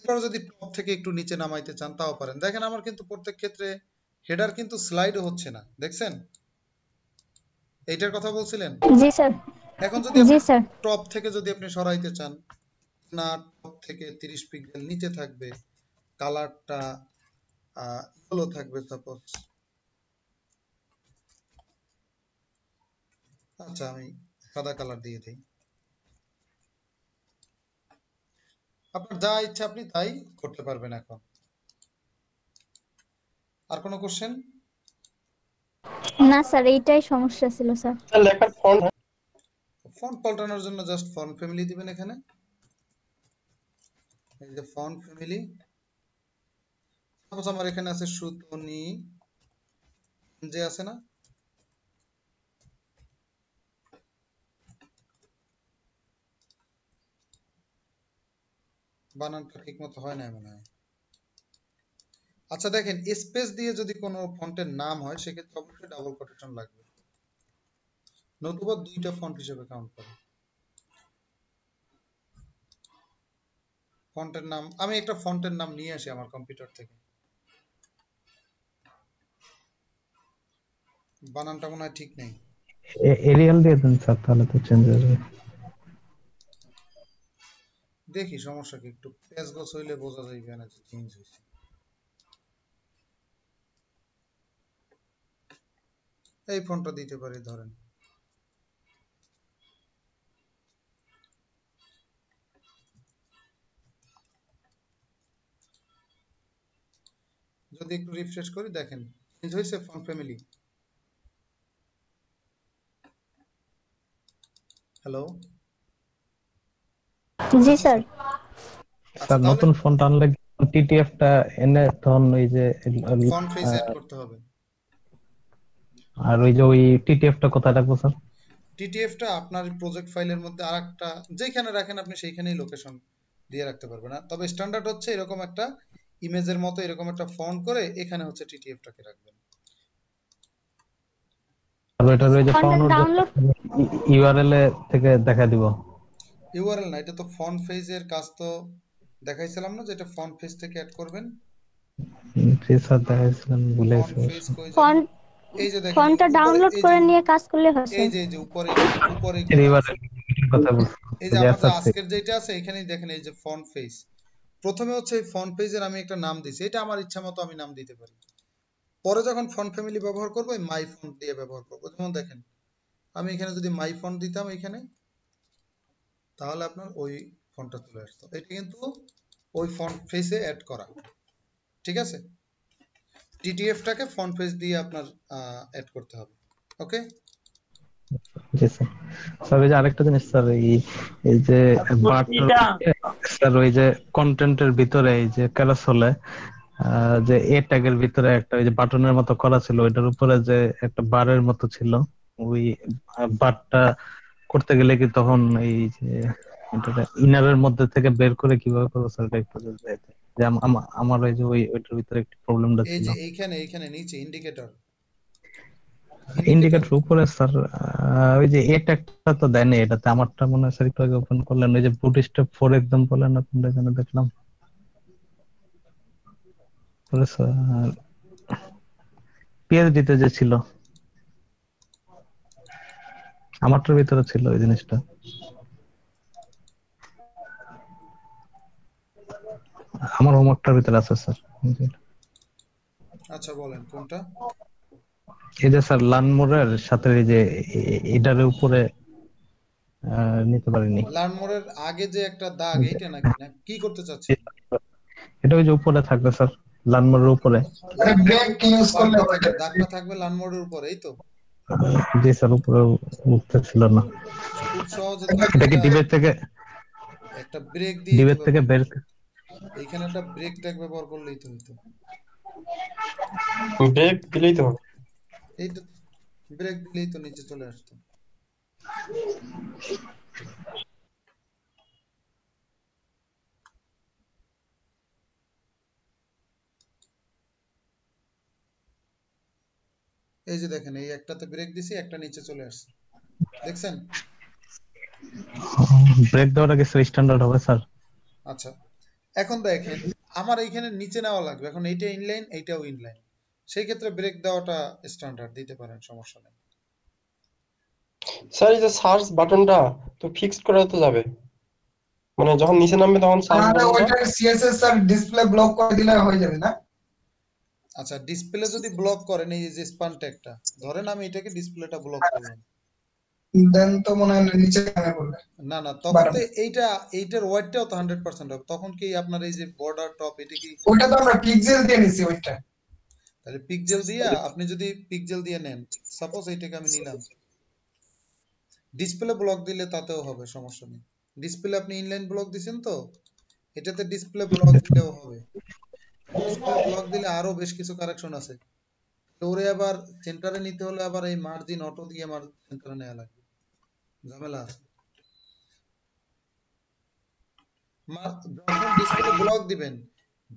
এবার যদি টপ থেকে একটু নিচে নামাইতে চান তাও পারেন। দেখেন আমার কিন্তু প্রত্যেক ক্ষেত্রে হেডার কিন্তু স্লাইডও হচ্ছে না, দেখছেন? এইটার কথা বলছিলেন। জি স্যার। এখন যদি আপনি জি স্যার। টপ থেকে যদি আপনি সরাইতে চান, না টপ থেকে 30 পিক্সেল নিচে থাকবে, কালারটা ইয়েলো থাকবে সাপোজ। আচ্ছা আমি সাদা কালার দিয়ে দেই, আপনার যা ইচ্ছা আপনি তাই করতে পারবেন। এখন আর কোনো কোশ্চেন? না স্যার, এইটাই সমস্যা ছিল স্যার। লেখার ফন্ট ফন্ট পাল্টানোর জন্য জাস্ট ফন্ট ফ্যামিলি দিবেন এখানে। এই যে ফন্ট ফ্যামিলি, সাপোজ আমার এখানে আছে সুতনি যে আছে না, বানানটা ঠিক মতো হয় না মনে হয়। আচ্ছা দেখেন স্পেস দিয়ে যদি কোনো ফন্টের নাম হয় সেক্ষেত্রে অবশ্যই ডাবল কোটেশন লাগবে, নতুবা দুইটা ফন্ট হিসেবে কাউন্ট করে। ফন্টের নাম, আমি একটা ফন্টের নাম নিয়ে আসি আমার কম্পিউটার থেকে, বানানটা মনে হয় ঠিক নেই। এরিয়াল দিয়ে দেন স্যার, তাহলে তো চেঞ্জ হয়ে যাবে। দেখি সমস্যা কি, একটু পেজ গোছ হইলে বোঝা যাইবে না যে চেঞ্জ হয়েছে। এই ফন্টটা দিতে পারি ধরেন, যদি একটু রিফ্রেশ করি দেখেন চেঞ্জ হয়েছে ফন্ট ফ্যামিলি। হ্যালো জি স্যার। স্যার নতুন ফন্ট আনলে টিটিএফ টা এনে তখন ওই যে ফন্ট ফেজ এড করতে হবে। আর ওই যে ওই টিটিএফ টা কোথায় রাখবো স্যার? টিটিএফ টা আপনার প্রজেক্ট ফাইলের মধ্যে আরেকটা যেখানে রাখেন আপনি সেইখানেই লোকেশন দিয়ে রাখতে পারবেন না, তবে স্ট্যান্ডার্ড হচ্ছে এরকম একটা ইমেজের মতো এরকম একটা ফন্ট করে এখানে হচ্ছে টিটিএফ টাকে রাখবেন। আর ওইটার ওই যে ফন্টটা ডাউনলোড ইউআরএল এ থেকে দেখা দিব। ইউআরএল না, এটা তো ফন্ট ফেজের কাজ, তো দেখাইছিলাম না যে এটা ফন্ট ফেজ থেকে অ্যাড করবেন। জি স্যার দেখাইছিলেন, ভুলে ফন্ট গেছি। ফেজ কই যায়? ফন্ট এই যে দেখেন ফন্টটা উপরে, ডাউনলোড এই করে যে নিয়ে কাজ করলে হয় এই স্যার। যে এই যে উপরে উপরে ইউআরএল কথা বলছি। এই যে আমাদের আজকের যেটা আছে এখানেই দেখেন এই যে ফন্ট ফেজ। প্রথমে হচ্ছে এই ফন্ট পেজের আমি একটা নাম দিছি, এটা আমার ইচ্ছা মতো আমি নাম দিতে পারি। পরে যখন ফন্ট ফ্যামিলি ব্যবহার করব মাই ফন্ট দিয়ে ব্যবহার করব। যেমন দেখেন আমি এখানে যদি মাই ফন্ট দিতাম এখানে, তাহলে আপনার ওই ফন্টটা চলে আসতো। এটা কিন্তু ওই ফন্ট ফেজে অ্যাড করা, ঠিক আছে? টিটিএফ টাকে ফন্ট ফেজ দিয়ে আপনার অ্যাড করতে হবে। ওকে জি স্যার। স্যার ওই যে আরেকটা জিনিস স্যার, এই যে স্যার ওই যে কন্টেন্টের ভিতরে এই যে ক্যারাসলে যে এ ট্যাগের ভিতরে একটা ওই যে বাটনের মতো করা ছিল, ওইটার উপরে যে একটা বারের মতো ছিল, ওই বারটা করতে গেলে কি তখন এই যে ইনারের মধ্যে থেকে বের করে কিভাবে করবো স্যার, এটা একটু যদি দেখতেন। যে আমার ওই যে ওইটার ভিতরে একটু প্রবলেমটা এই ছিল। যে এইখানে নিচে ইন্ডিকেটর ইন্ডিকেটর উপরে স্যার, ওই যে এটা একটা তো দেন, এটাতে আমারটা মনে হয় স্যার একটু আগে ওপেন করলেন, ওই যে বুটস্ট্র্যাপ ফর একদম বলেন আপনারা এখানে দেখলাম। পরে স্যার পিএইচডি তে যে ছিল আমারটার ভিতরে ছিল ওই জিনিসটা। আমার হোমওয়ার্কটার ভিতরে আছে স্যার। আচ্ছা বলেন কোনটা? এই যে স্যার লার্নমোরের সাথে এই যে এটার উপরে নিতে পারিনি। লার্ন মোরের আগে যে একটা দাগ, এইটা নাকি না কি করতে চাচ্ছেন? এটা ওই যে উপরে থাকবে স্যার, লানমোড়ের উপরে। মানে ব্রেক ইউজ করলে হয় না। দাগটা থাকবে লানমোড়ের উপরে, এই তো। জি স্যার, উপরে উঠতেছিল না। খুব সহজে এটা কি ডিবেট থেকে একটা ব্রেক দিয়ে ডিবেট থেকে বের এইখানে একটা ব্রেক ট্যাগ ব্যবহার করলেই তো হইতো। ব্রেক দিলেই তো হবে। এই তো ব্রেক দিলেই তো নিচে চলে আসতো। এই যে দেখেন, এই একটাতে ব্রেক দিছি, একটা নিচে চলে আসছে, দেখছেন? ব্রেক দেওয়াটা কি স্ট্যান্ডার্ড হবে স্যার? আচ্ছা, এখন দেখেন আমার এইখানে নিচে নেওয়া লাগবে, এখন এইটা ইনলাইন, এইটাও ইনলাইন, সেই ক্ষেত্রে ব্রেক দেওয়াটা স্ট্যান্ডার্ড দিতে পারেন, সমস্যা নেই। স্যার এই যে সার্চ বাটনটা তো ফিক্সড করা তো যাবে, মানে যখন নিচে নামবে তখন সার্চ তাহলে বাটনটা। ওইটা সিএসএস আর ডিসপ্লে ব্লক করে দিলে হয়ে যাবে না? আচ্ছা, ডিসপ্লে যদি ব্লক করেন, এই যে স্পান ট্যাগটা ধরেন, আমি এটাকে ডিসপ্লেটা ব্লক করলাম, দেন তো মনে হয় নিচে নামে পড়বে। না না, তখন তো এইটার ওয়াইডটাও তো 100% হবে, তখন কি আপনার এই যে বর্ডার টপ, এটা কি ওইটা তো আমরা পিক্সেল দিয়ে নিছি ওইটা। তাহলে পিক্সেল দিয়া, আপনি যদি পিক্সেল দিয়ে নেন, সাপোজ এইটাকে আমি নিলাম, ডিসপ্লে ব্লক দিলে তাতেও হবে, সমস্যা নেই। ডিসপ্লে আপনি ইনলাইন ব্লক দিছেন তো, এটাতে ডিসপ্লে ব্লক দিলেও হবে। ডিসপ্লে ব্লক দিলে আরো বেশ কিছু কারেকশন আছে, তো ওরে আবার সেন্টারে নিতে হলে আবার এই মার্জিন অটো দিয়ে আমার সেন্টারে নেওয়া লাগবে, ঝামেলা আছে। যখন ডিসপ্লে ব্লক দিবেন,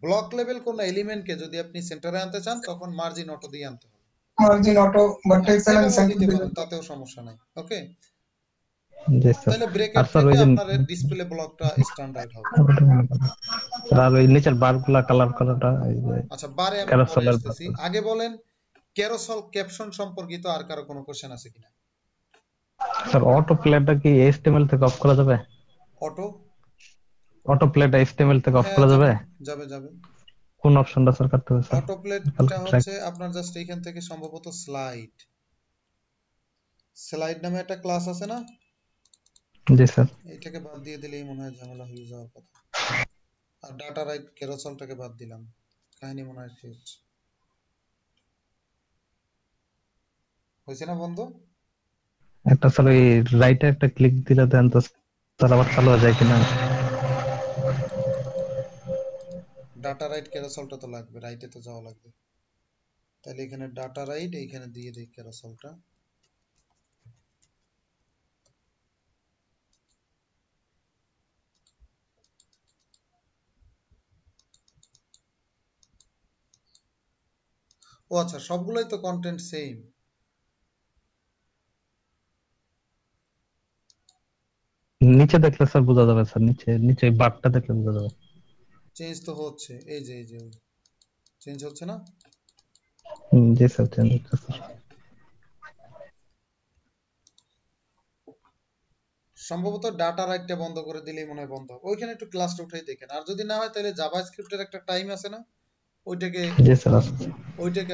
ব্লক লেভেল কোন এলিমেন্টকে যদি আপনি সেন্টারে আনতে চান, তখন মার্জিন অটো দিয়ে আনতে হবে। মার্জিন অটো বা টেক্সট এলাইন এভাবেও দিতে সেন্টার পারেন, তাতেও সমস্যা নাই। ওকে, জি স্যার। তাহলে আর ব্রেকের স্যার থেকে ওই যে আপনার ডিসপ্লে ব্লকটা স্ট্যান্ডার্ড হবে। স্যার আর ওই নিচের বারগুলা কালার করাটা, এই যে আচ্ছা, বারে আমি পরে ক্যারোসেলের আসতেছি, আগে বলেন ক্যারোসেল ক্যাপশন সম্পর্কিত আর কারো কোনো কোশ্চেন আছে কিনা? স্যার অটো প্লেটা কি HTML থেকে অফ করা যাবে? অটো প্লেটা HTML থেকে অফ করা যাবে? যাবে যাবে। কোন অপশনটা স্যার কাটতে হবে স্যার? অটো প্লেটটা হচ্ছে আপনার জাস্ট এইখান থেকে সম্ভবত স্লাইড নামে একটা ক্লাস আছে না? জি স্যার। এইটাকে বাদ দিয়ে দিলেই মনে হয় ঝামেলা হয়ে যাওয়ার কথা। আর ডাটা রাইট ক্যারোসেলটাকে বাদ দিলাম, কাহিনী মনে হয় শেষ হয়েছে না বন্ধু? একটা স্যার ওই রাইটে একটা ক্লিক দিলে দেন তো স্যার আবার চালু হয়ে যায় কিনা? ডাটা রাইট ক্যারোসেলটা তো লাগবে, রাইটে তো যাওয়া লাগবে, তাহলে এখানে ডাটা রাইট, এইখানে দিয়ে দিই ক্যারোসেলটা। ও আচ্ছা, সবগুলোই তো কন্টেন্ট সেম। নিচে দেখলে স্যার বোঝা যাবে স্যার, নিচে বারটা দেখলে বোঝা যাবে। চেঞ্জ তো হচ্ছে, এই যে চেঞ্জ হচ্ছে না? জি স্যার, চেঞ্জ হচ্ছে স্যার। সম্ভবত ডাটা রাইটটা বন্ধ করে দিলেই মনে হয় বন্ধ হবে। ওইখানে একটু ক্লাসটা উঠাই দেখেন, আর যদি না হয় তাহলে জাভাস্ক্রিপ্টের একটা টাইম আছে না, ওইটাকে জি স্যার আছে।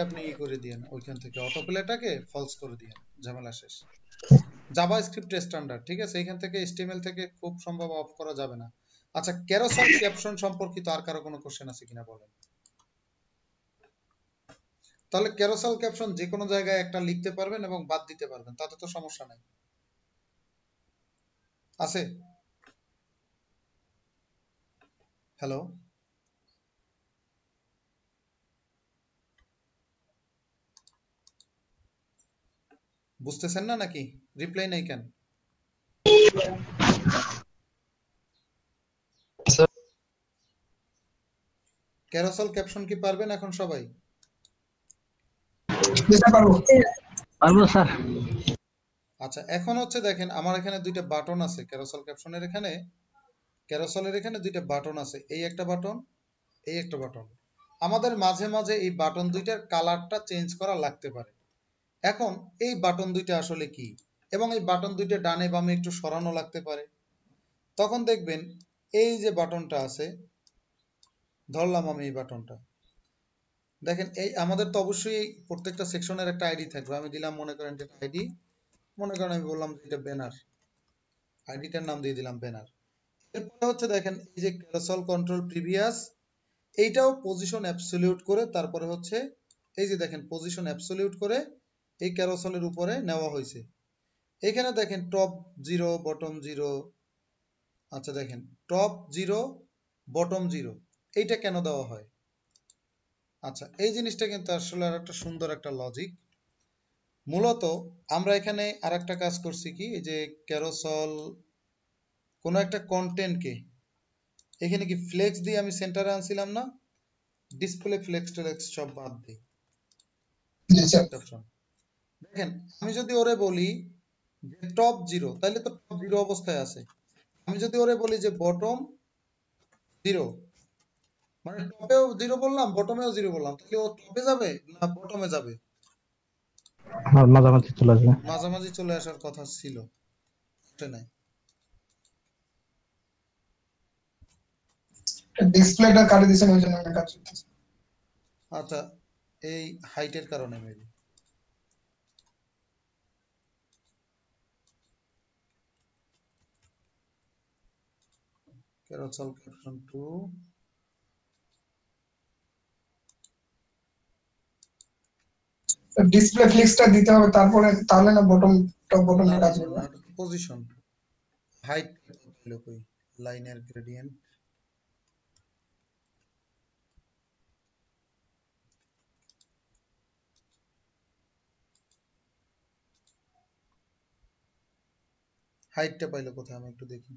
আপনি করে দিয়েন, ওইখান থেকে অটো প্লেটাকে ফলস করে দিয়েন, ঝামেলা শেষ। জাভাস্ক্রিপ্ট স্ট্যান্ডার্ড, ঠিক আছে, এখান থেকে HTML থেকে খুব সম্ভব অফ করা যাবে না। আচ্ছা, ক্যারোসেল ক্যাপশন সম্পর্কিত আর কারো কোনো কোশ্চেন আছে কিনা বলেন? তাহলে ক্যারোসেল ক্যাপশন যে কোনো জায়গায় একটা লিখতে পারবেন এবং বাদ দিতে পারবেন, তাতে তো সমস্যা নাই, আছে? হ্যালো, বুঝতেছেন না নাকি? রিপ্লাই নাই কেন? ক্যারোসেল ক্যাপশন কি পারবেন এখন সবাই? পারবো স্যার। আচ্ছা, এখন হচ্ছে দেখেন, আমার এখানে দুইটা বাটন আছে ক্যারোসেল ক্যাপশনের, এখানে ক্যারোসেলের এখানে দুইটা বাটন আছে, এই একটা বাটন, এই একটা বাটন। আমাদের মাঝে মাঝে এই বাটন দুইটার কালারটা চেঞ্জ করা লাগতে পারে। এখন এই বাটন দুইটা আসলে কি, এবং এই বাটন দুইটা ডানে বামে একটু সরানো লাগতে পারে। তখন দেখবেন এই যে বাটনটা আছে, ধরলাম আমি এই বাটনটা, দেখেন এই আমাদের তো অবশ্যই প্রত্যেকটা সেকশনের একটা আইডি থাকবে। আমি দিলাম, মনে করেন যে আইডি, মনে করেন আমি বললাম যে এটা ব্যানার, আইডিটার নাম দিয়ে দিলাম ব্যানার। এরপরে হচ্ছে দেখেন এই যে ক্যারোসেল কন্ট্রোল প্রিভিয়াস এইটাও পজিশন অ্যাবসলিউট করে তারপরে হচ্ছে এই যে দেখেন পজিশন অ্যাবসলিউট করে এই ক্যারোসেলের উপরে নেওয়া হয়েছে। এখানে দেখেন টপ 0 বটম 0। আচ্ছা দেখেন টপ 0 বটম 0 এইটা কেন দেওয়া হয়? আচ্ছা এই জিনিসটা কিন্তু আসলে আর একটা সুন্দর একটা লজিক। মূলত আমরা এখানে আরেকটা কাজ করছি কি, এই যে ক্যারোসেল কোনো একটা কন্টেন্টকে এখানে কি ফ্লেক্স দিয়ে আমি সেন্টারে আনছিলাম না, ডিসপ্লে ফ্লেক্স টেলেক্স সব বাদ দিই। দেখেন আমি যদি ওরে বলি যে টপ 0 তাহলে তো টপ 0 অবস্থায় আছে। আমি যদি ওরে বলি যে বটম 0 মানে টপেও 0 বললাম বটমেও 0 বললাম, তাহলে ও টপে যাবে না বটমে যাবে? আর মাঝামাঝি চলে আসবে। মাঝামাঝি চলে আসার কথা ছিল, ওটা নাই। ডিসপ্লেটা কাটে দিয়েছেন ওই জন্য কাজ করতেছে। আচ্ছা এই হাইটের কারণে মেবি। ক্যারোসেল ক্যাপশন 2 ডিসপ্লে ফ্লিক্সটা দিতে হবে তারপরে, তাহলে না বটম টপ বটমটা কাজ করবে। পজিশন হাইট হলো কই লাইনের গ্রেডিয়েন্ট। হাইটটা পাইলো কোথায় আমি একটু দেখি।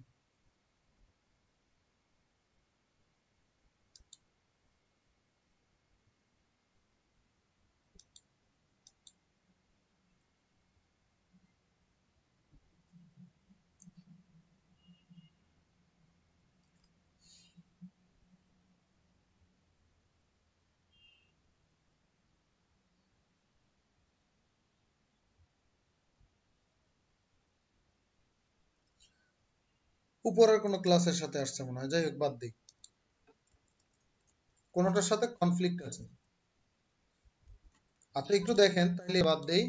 উপরের কোনো ক্লাসের সাথে আসছে মনে হয়, যাই হোক বাদ দিই, কোনোটার সাথে কনফ্লিক্ট আছে। আপনি একটু দেখেন তাহলে বাদ দেই।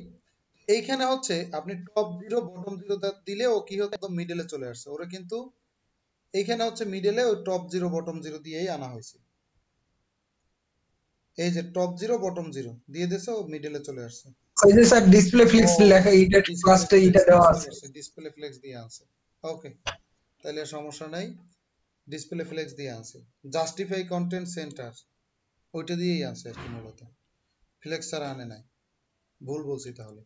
এইখানে হচ্ছে আপনি টপ 0 বটম 0 দিলে ও কি হতো একদম মিডলে চলে আসছে। ওরা কিন্তু এইখানে হচ্ছে মিডলে ওই টপ 0 বটম 0 দিয়েই আনা হয়েছে। এই যে টপ 0 বটম 0 দিয়ে দিয়েছে, ও মিডলে চলে আসছে। ওই যে স্যার ডিসপ্লে ফ্লিক্স লেখা এইটা ক্লাসটা এটা দেওয়া আছে। ডিসপ্লে ফ্লেক্স দিয়ে আছে, ওকে তাহলে সমস্যা নাই। ডিসপ্লে ফ্লেক্স দিয়ে আছে, জাস্টিফাই কন্টেন্ট সেন্টার ওইটা দিয়েই আছে আর কি, মূলত ফ্লেক্স ছাড়া আনে নাই। ভুল বলছি তাহলে।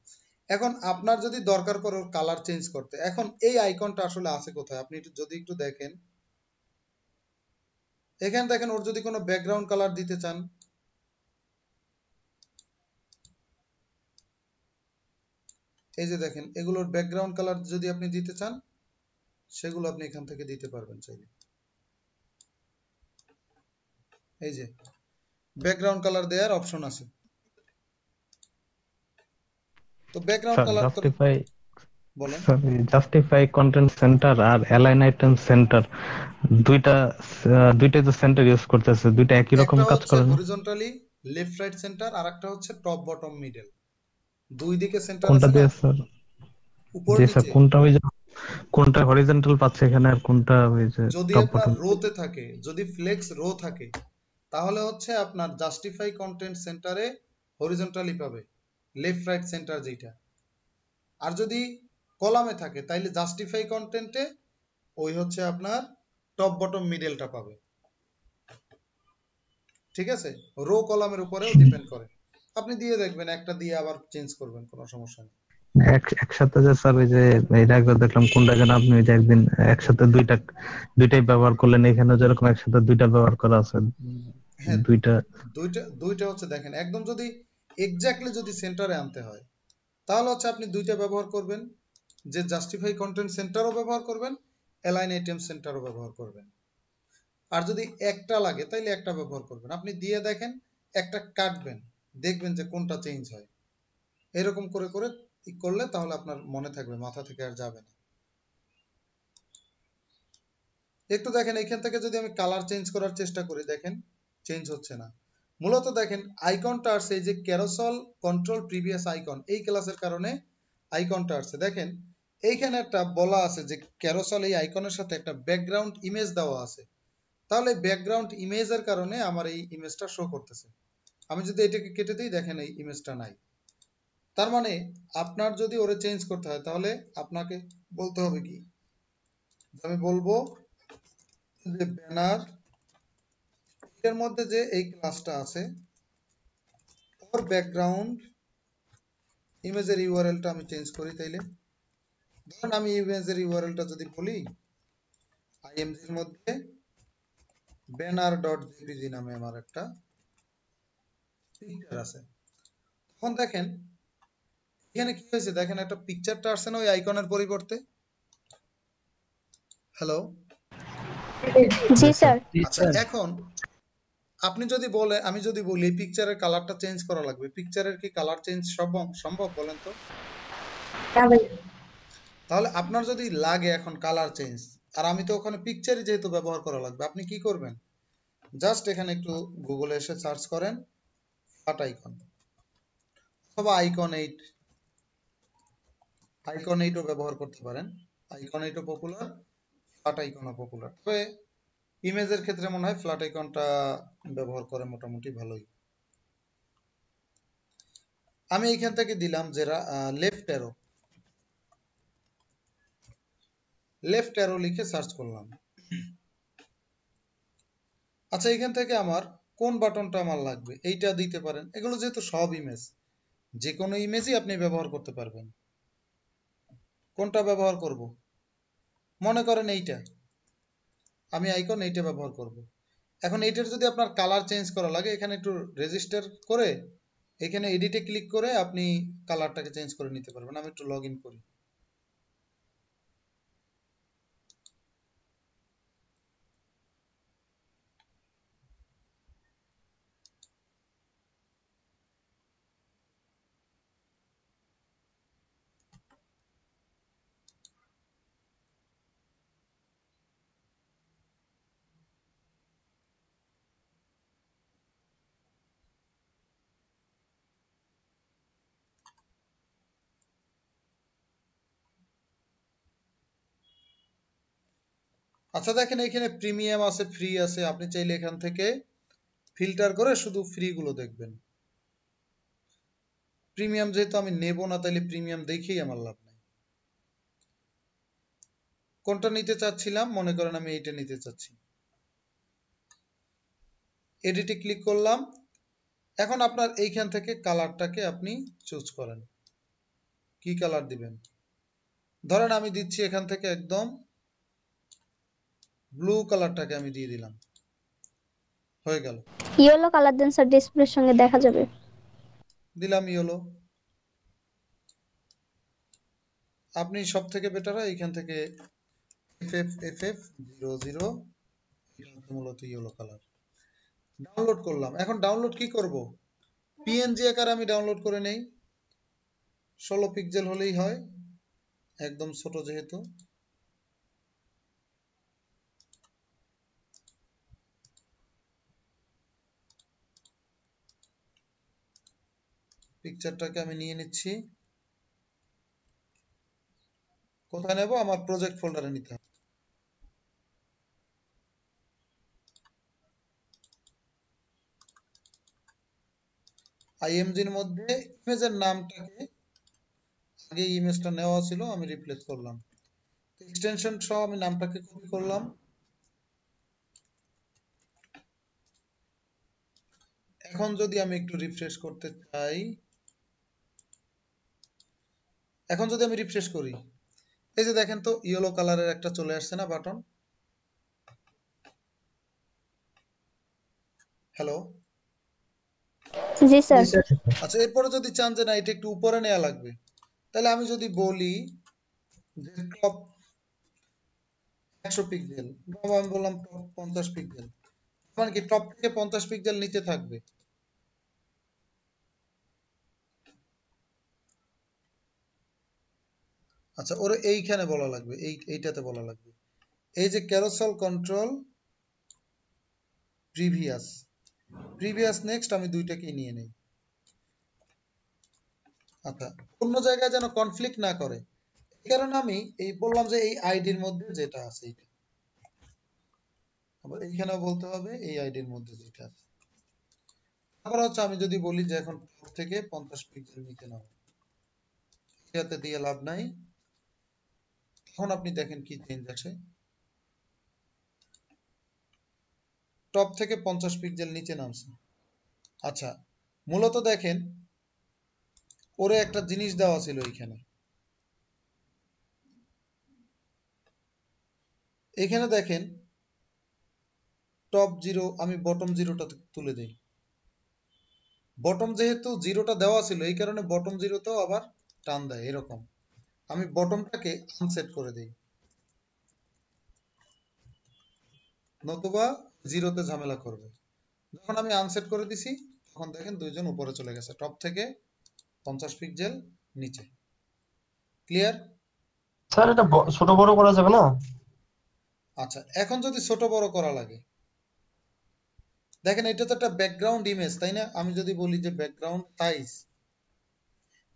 এখন আপনার যদি দরকার পড়ে ওর কালার চেঞ্জ করতে, এখন এই আইকনটা আসলে আছে কোথায় আপনি যদি একটু দেখেন, এখানে দেখেন ওর যদি কোনো ব্যাকগ্রাউন্ড কালার দিতে চান, এই যে দেখেন এগুলোর ব্যাকগ্রাউন্ড কালার যদি আপনি দিতে চান সেগুলো আপনি এখান থেকে দিতে পারবেন চাইলে। এই যে ব্যাকগ্রাউন্ড কালার দেওয়ার অপশন আছে। তো ব্যাকগ্রাউন্ড কালার বলেন। জাস্টিফাই কন্টেন্ট সেন্টার আর অ্যালাইন আইটেম সেন্টার দুইটা যে সেন্টার ইউজ করতেছে, দুইটা একই রকম কাজ করে না? হরিজন্টালি লেফট রাইট সেন্টার আর একটা হচ্ছে টপ বটম মিডল, দুই দিকে সেন্টার কোনটা আছে দিয়ে না? স্যার? উপর জি নিচে। স্যার, কোনটা ওই যে কোনটা হরিজন্টাল পাচ্ছে এখানে আর কোনটা ওই যে যদি টপ আপনার বটম? রোতে থাকে, যদি ফ্লেক্স রো থাকে তাহলে হচ্ছে আপনার জাস্টিফাই কন্টেন্ট সেন্টারে হরিজন্টালি পাবে লেফট রাইট সেন্টার যেটা। আর যদি কলামে থাকে তাইলে জাস্টিফাই কন্টেন্টে ওই হচ্ছে আপনার টপ বটম মিডলটা পাবে। ঠিক আছে, রো কলামের উপরেও ডিপেন্ড করে। আপনি দিয়ে দেখবেন, একটা দিয়ে আবার চেঞ্জ করবেন, কোনো সমস্যা নেই। একসাথে যে স্যার ওই যে এটা একবার দেখলাম কোনটা যেন আপনি ওই যে একদিন একসাথে দুইটাই ব্যবহার করলেন, এখানে যেরকম একসাথে দুইটা ব্যবহার করা আছে। হ্যাঁ দুইটা হচ্ছে দেখেন একদম যদি এক্স্যাক্টলি যদি সেন্টারে আনতে হয় তাহলে হচ্ছে আপনি দুইটা ব্যবহার করবেন, যে জাস্টিফাই কন্টেন্ট সেন্টারও ব্যবহার করবেন, অ্যালাইন আইটেম সেন্টারও ব্যবহার করবেন। আর যদি একটা লাগে তাইলে একটা ব্যবহার করবেন। আপনি দিয়ে দেখেন, একটা কাটবেন, দেখবেন যে কোনটা চেঞ্জ হয়। এরকম করে করে করলে তাহলে আপনার মনে থাকবে, মাথা থেকে আর যাবে না। একটু দেখেন এখান থেকে যদি আমি কালার চেঞ্জ করার চেষ্টা করি, দেখেন চেঞ্জ হচ্ছে না। মূলত দেখেন আইকনটা আসছে এই যে ক্যারোসেল কন্ট্রোল প্রিভিয়াস আইকন, এই ক্লাসের কারণে আইকনটা আসছে। দেখেন এইখানে একটা বলা আছে যে ক্যারোসেল এই আইকনের সাথে একটা ব্যাকগ্রাউন্ড ইমেজ দেওয়া আছে। তাহলে ব্যাকগ্রাউন্ড ইমেজের কারণে আমার এই ইমেজটা শো করতেছে। আমি যদি এটাকে কেটে দিই, দেখেন এই ইমেজটা নাই। তার মানে আপনার যদি ওরে চেঞ্জ করতে হয় তাহলে আপনাকে বলতে হবে কি, আমি বলবো যে ব্যানার এর মধ্যে যে এই ক্লাসটা আছে ওর ব্যাকগ্রাউন্ড ইমেজের ইউআরএলটা আমি চেঞ্জ করি। তাইলে ধরুন আমি ইমেজের ইউআরএলটা যদি বলি আইএমজি এর মধ্যে banner.jpg নামে আমার একটা পিকচার আছে। তখন দেখেন এখানে কি হয়েছে, দেখেন একটা পিকচারটা আসছে না ওই আইকনের পরিবর্তে। হ্যালো, জি স্যার। আচ্ছা এখন আপনি যদি বলে, আমি যদি বলি পিকচারের কালারটা চেঞ্জ করা লাগবে, পিকচারের কি কালার চেঞ্জ সম্ভব বলেন তো? তাহলে আপনার যদি লাগে এখন কালার চেঞ্জ, আর আমি তো ওখানে পিকচারই যেহেতু ব্যবহার করা লাগবে, আপনি কি করবেন, জাস্ট এখানে একটু গুগলে এসে সার্চ করেন ফ্ল্যাট আইকন অথবা আইকন 8ও ব্যবহার করতে পারেন। আইকন 8ও পপুলার, ফ্ল্যাট আইকনও পপুলার। তবে ইমেজের ক্ষেত্রে মনে হয় ফ্ল্যাট আইকনটা ব্যবহার করে মোটামুটি ভালোই। আমি এইখান থেকে দিলাম যে লেফট অ্যারো লিখে সার্চ করলাম। আচ্ছা এখান থেকে আমার কোন বাটনটা আমার লাগবে এইটা দিতে পারেন। এগুলো যেহেতু সব ইমেজ, যে কোনো ইমেজই আপনি ব্যবহার করতে পারবেন। কোনটা ব্যবহার করব, মনে করেন এইটা, আমি আইকন এইটা ব্যবহার করব। এখন এইটার যদি আপনার কালার চেঞ্জ করা লাগে, এখানে একটু রেজিস্টার করে এখানে এডিটে ক্লিক করে আপনি কালারটাকে চেঞ্জ করে নিতে পারবেন। আমি একটু লগ ইন করি। আচ্ছা দেখেন এখানে প্রিমিয়াম আছে, ফ্রি আছে। আপনি চাইলে এখান থেকে ফিল্টার করে শুধু ফ্রি গুলো দেখবেন। প্রিমিয়াম যেহেতু আমি নেব না, তাইলে প্রিমিয়াম দেখেই আমার লাভ নাই। কোনটা নিতে চাচ্ছিলাম, মনে করেন আমি এইটা নিতে চাচ্ছি, এডিটে ক্লিক করলাম। এখন আপনার এইখান থেকে কালারটাকে আপনি চুজ করেন কি কালার দিবেন। ধরেন আমি দিচ্ছি এখান থেকে একদম ব্লু কালারটাকে আমি দিয়ে দিলাম, হয়ে গেল। ইয়েলো কালার দেন স্যার, ডিসপ্লের সঙ্গে দেখা যাবে। দিলাম ইয়েলো। আপনি সব থেকে বেটার হয় এখান থেকে FF00 মূলত ইয়েলো কালার ডাউনলোড করলাম। এখন ডাউনলোড কি করব, পিএনজি আকারে আমি ডাউনলোড করে নেই। 16 পিক্সেল হলেই হয়, একদম ছোট যেহেতু। পিকচারটাকে আমি নিয়ে নিচ্ছি। কোথায় নেব, আমার প্রজেক্ট ফোল্ডারে নিতে হবে। আইএমজির মধ্যে ইমেজের নামটাকে, আগে ইমেজটা নেওয়া ছিল আমি রিপ্লেস করলাম, এক্সটেনশন সহ আমি নামটাকে কপি করলাম। এখন যদি আমি একটু রিফ্রেশ করতে চাই, এখন যদি আমি রিফ্রেশ করি, এই যে দেখেন তো ইয়েলো কালারের একটা চলে আসছে না বাটন। হ্যালো, জি স্যার। আচ্ছা এরপরে যদি চান যে না এটা একটু উপরে নেওয়া লাগবে, তাহলে আমি যদি বলি যে টপ 100 পিক্সেল, বাবা আমি বললাম টপ 50 পিক্সেল, মানে কি টপ থেকে 50 পিক্সেল নিচে থাকবে। আচ্ছা ওরে এইখানে বলা লাগবে, এইটাতে বলা লাগবে, এই যে ক্যারোসেল কন্ট্রোল প্রিভিয়াস নেক্সট, আমি দুইটাকেই নিয়ে নেই। আচ্ছা অন্য জায়গায় যেন কনফ্লিক্ট না করে, এই কারণে আমি এই বললাম যে এই আইডির মধ্যে যেটা আছে এইটা। আবার এইখানেও বলতে হবে এই আইডির মধ্যে যেটা আছে। তারপর হচ্ছে আমি যদি বলি যে এখন টপ থেকে 50 পিক্সেল নিচে নাও, এটাতে দিয়ে লাভ নাই। এখন আপনি দেখেন কি চেঞ্জ আসে। টপ থেকে 50 পিক্সেল নিচে নামছে। আচ্ছা, মূলত দেখেন ওরে একটা জিনিস দেওয়া ছিল এইখানে। এখানে দেখেন টপ 0, আমি বটম 0টা তুলে দেই। বটম যেহেতু 0টা দেওয়া ছিল, এই কারণে বটম 0তেও আবার টান দেয় এরকম। আমি বটমটাকে আনসেট করে দেই, নতুবা 0তে ঝামেলা করবে। যখন আমি আনসেট করে দিছি তখন দেখেন দুইজন উপরে চলে গেছে, টপ থেকে 50 পিক্সেল নিচে। ক্লিয়ার? স্যার এটা ছোট বড় করা যাবে না? আচ্ছা, এখন যদি ছোট বড় করা লাগে, দেখেন এটা তো একটা ব্যাকগ্রাউন্ড ইমেজ, তাই না? আমি যদি বলি যে ব্যাকগ্রাউন্ড সাইজ,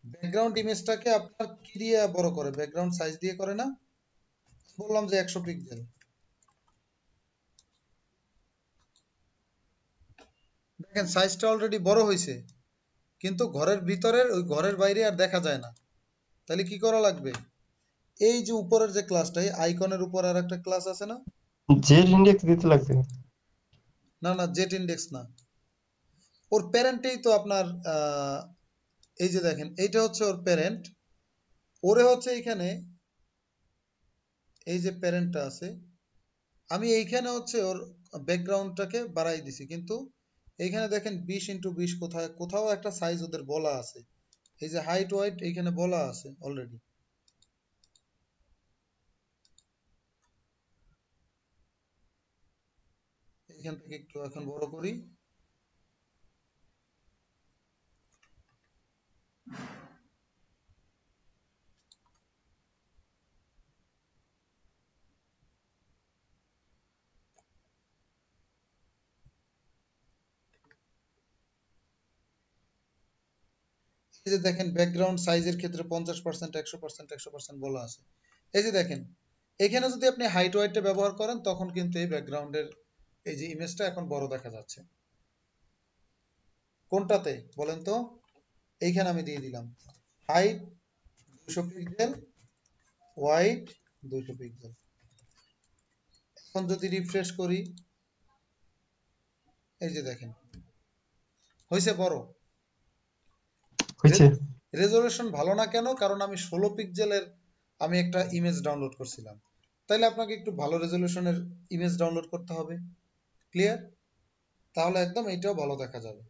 ব্যাকগ্রাউন্ড ইমেজটাকে আপনার কি দিয়ে বড় করে? ব্যাকগ্রাউন্ড সাইজ দিয়ে করে না? বললাম যে 100 পিক্সেল। দেখেন সাইজটা অলরেডি বড় হয়েছে, কিন্তু ঘরের ভিতরের ওই ঘরের বাইরে আর দেখা যায় না। তাহলে কি করা লাগবে? এই যে উপরের যে ক্লাসটা, এই আইকনের উপর আর একটা ক্লাস আছে না? জেড ইন্ডেক্স দিতে লাগবে। না না, জেট ইন্ডেক্স না, ওর প্যারেন্টেই তো আপনার এই যে দেখেন এইটা হচ্ছে ওর প্যারেন্ট। ওরে হচ্ছে এইখানে এই যে প্যারেন্টটা আছে, আমি এইখানে হচ্ছে ওর ব্যাকগ্রাউন্ডটাকে বাড়াই দিছি, কিন্তু এইখানে দেখেন 20x20 কোথাও একটা সাইজ ওদের বলা আছে। এই যে হাইট ওয়াইট এইখানে বলা আছে অলরেডি। এখান থেকে একটু এখন বড় করি। এই যে দেখেন ব্যাকগ্রাউন্ড সাইজের ক্ষেত্রে 50%, 100%, 100% বলা আছে। এই যে দেখেন এখানে যদি আপনি হাইট ওয়াইটটা ব্যবহার করেন তখন কিন্তু এই ব্যাকগ্রাউন্ডের এই যে ইমেজটা এখন বড় দেখা যাচ্ছে। কোনটাতে বলেন তো? এইখানে আমি দিয়ে দিলাম হাইট 200 পিক্সেল, ওয়াইড 200 পিক্সেল। এখন যদি রিফ্রেশ করি, এই যে দেখেন হয়েছে বড়। হয়েছে। রেজোলিউশন ভালো না কেন? কারণ আমি 16 পিক্সেলের আমি একটা ইমেজ ডাউনলোড করছিলাম। তাইলে আপনাকে একটু ভালো রেজোলিউশনের ইমেজ ডাউনলোড করতে হবে। ক্লিয়ার? তাহলে একদম এইটাও ভালো দেখা যাবে।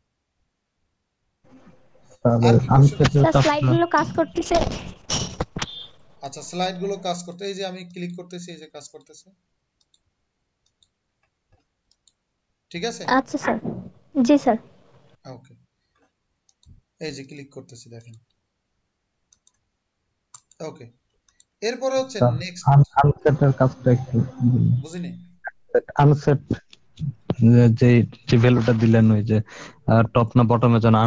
স্লাইডগুলো কাজ করতেছে। আচ্ছা, স্লাইডগুলো কাজ করতে, এই যে আমি ক্লিক করতেছি, এই যে কাজ করতেছে। ঠিক আছে? আচ্ছা স্যার। জি স্যার। ওকে, এই যে ক্লিক করতেছি দেখেন। ওকে, এরপরে হচ্ছে নেক্সট। আনসেটের কাজটা একটু বুঝিনি। আনসেট যে যে ভ্যালুটা দিলেন ওই যে টপ না বটমের জন্য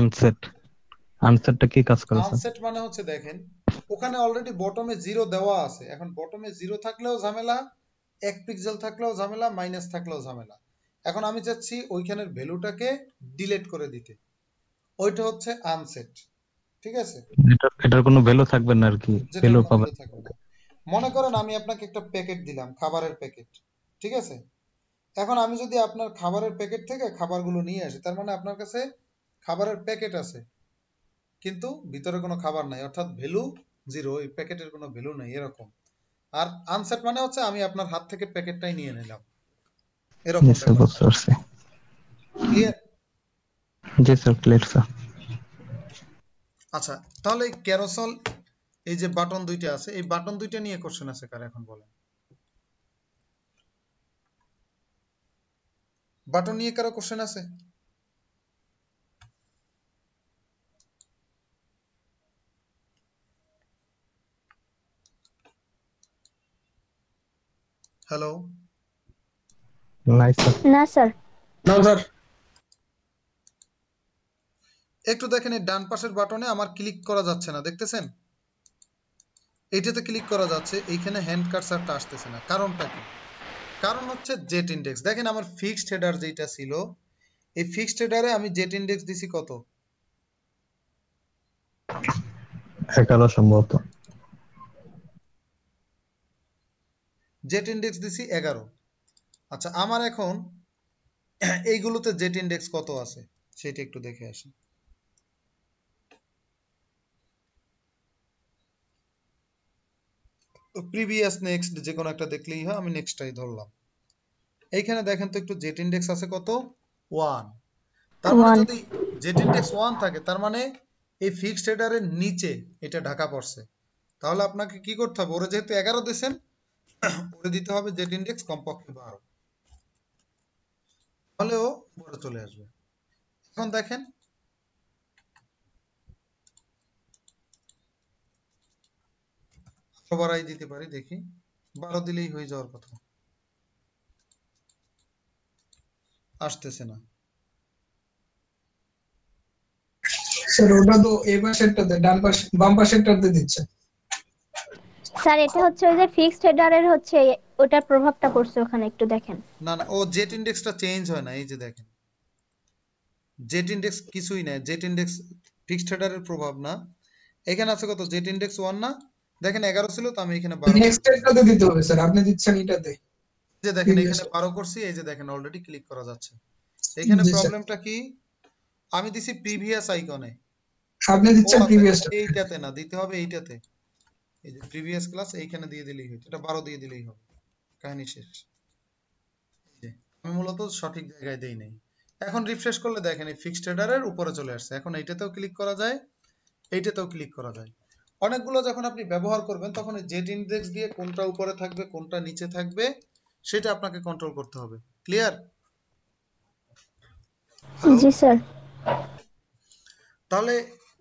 আনসেটটা কি কাজ করে স্যার? আনসেট মানে হচ্ছে দেখেন ওখানে অলরেডি বটমে 0 দেওয়া আছে। এখন বটমে 0 থাকলেও ঝামেলা, 1 পিক্সেল থাকলেও ঝামেলা, মাইনাস থাকলেও ঝামেলা। এখন আমি চাচ্ছি ওইখানের ভ্যালুটাকে ডিলিট করে দিতে, ওইটা হচ্ছে আনসেট। ঠিক আছে? এটার কোনো ভ্যালু থাকবে না আর কি, ভ্যালু পাবেন। মনে করেন আমি আপনাকে একটা প্যাকেট দিলাম, খাবারের প্যাকেট। ঠিক আছে? এখন আমি যদি আপনার খাবারের প্যাকেট থেকে খাবারগুলো নিয়ে আসি, তার মানে আপনার কাছে খাবারের প্যাকেট আছে কিন্তু ভিতরে কোনো খাবার নাই, অর্থাৎ ভ্যালু 0, ওই প্যাকেটের কোনো ভ্যালু নাই এরকম। আর আনসেট মানে হচ্ছে আমি আপনার হাত থেকে প্যাকেটটাই নিয়ে নিলাম এরকম। ক্লিয়ার? জি স্যার, ক্লিয়ার স্যার। আচ্ছা, তাহলে এই ক্যারোসেল এই যে বাটন দুইটা আছে, এই বাটন দুইটা নিয়ে কোশ্চেন আছে কার? এখন বলেন, বাটন নিয়ে কারো কোশ্চেন আছে? হ্যালো? না স্যার। না স্যার। একটু দেখেন এই ডান পাশের বাটনে আমার ক্লিক করা যাচ্ছে না, দেখতেছেন? এইটাতে ক্লিক করা যাচ্ছে, এইখানে হ্যান্ড কার্সারটা আসতেছে না, কারণটা কি? কারণ হচ্ছে জেট ইন্ডেক্স। দেখেন আমার ফিক্সড হেডার যেটা ছিল, এই ফিক্সড হেডারে আমি জেট ইন্ডেক্স দিছি কত? 11 সম্ভবত। জেট ইন্ডেক্স দিছি 11। আচ্ছা আমার এখন এইগুলোতে জেট ইন্ডেক্স কত আছে সেটা একটু দেখে আসি। প্রিভিয়াস নেক্সট যে কোনো একটা দেখলেই হয়, আমি নেক্সটটাই ধরলাম। এইখানে দেখেন তো একটু জেট ইন্ডেক্স আছে কত? 1। তার মানে 1 যদি জেট ইন্ডেক্স 1 থাকে তার মানে এই ফিক্সড হেডারের নিচে এটা ঢাকা পড়ছে। তাহলে আপনাকে কি করতে হবে? ওরে যেহেতু 11 দিয়েছেন, ওরে দিতে হবে জেট ইন্ডেক্স কমপক্ষে 12, তাহলেও উপরে চলে আসবে। এখন দেখেন বাড়াই দিতে পারি, দেখি 12 দিলেই হয়ে যাওয়ার কথা, আসতেছে না। স্যার ওটা তো এই পাশেরটাতে, ডান পাশে বাম পাশেরটাতে দিচ্ছে। স্যার এটা হচ্ছে ওই যে ফিক্সড হেডারের হচ্ছে ওটার প্রভাবটা পড়ছে ওখানে, একটু দেখেন। না না, ও জেট ইন্ডেক্সটা চেঞ্জ হয় না। এই যে দেখেন জেট ইন্ডেক্স কিছুই না, জেট ইন্ডেক্স ফিক্সড হেডারের প্রভাব না। এখানে আছে কত? জেট ইন্ডেক্স 1 না? দেখেন 11 ছিল, তো আমি এখানে 12 নেক্সট এটাতে দিতে হবে স্যার, আপনি দিচ্ছেন এটাতে। যে দেখেন এখানে 12 করছি, এই যে দেখেন অলরেডি ক্লিক করা যাচ্ছে। এখানে জি স্যার, প্রবলেমটা কি? আমি দিছি প্রিভিয়াস আইকনে, আপনি ও দিচ্ছেন আছে প্রিভিয়াসটা। এইটাতে না, দিতে হবে এইটাতে। এই যে প্রিভিয়াস ক্লাস এইখানে দিয়ে দিলেই হয়, এটা 12 দিয়ে দিলেই হবে, কাহিনী শেষ। এই যে আমি মূলত সঠিক জায়গায় দেই নাই। এখন রিফ্রেশ করলে দেখেন এই ফিক্সড হেডারের উপরে চলে আসছে। এখন এইটাতেও ক্লিক করা যায়, এইটাতেও ক্লিক করা যায়। অনেকগুলো যখন আপনি ব্যবহার করবেন তখন জেট ইন্ডেক্স দিয়ে কোনটা উপরে থাকবে কোনটা নিচে থাকবে সেটা আপনাকে কন্ট্রোল করতে হবে। ক্লিয়ার? জি স্যার। তাহলে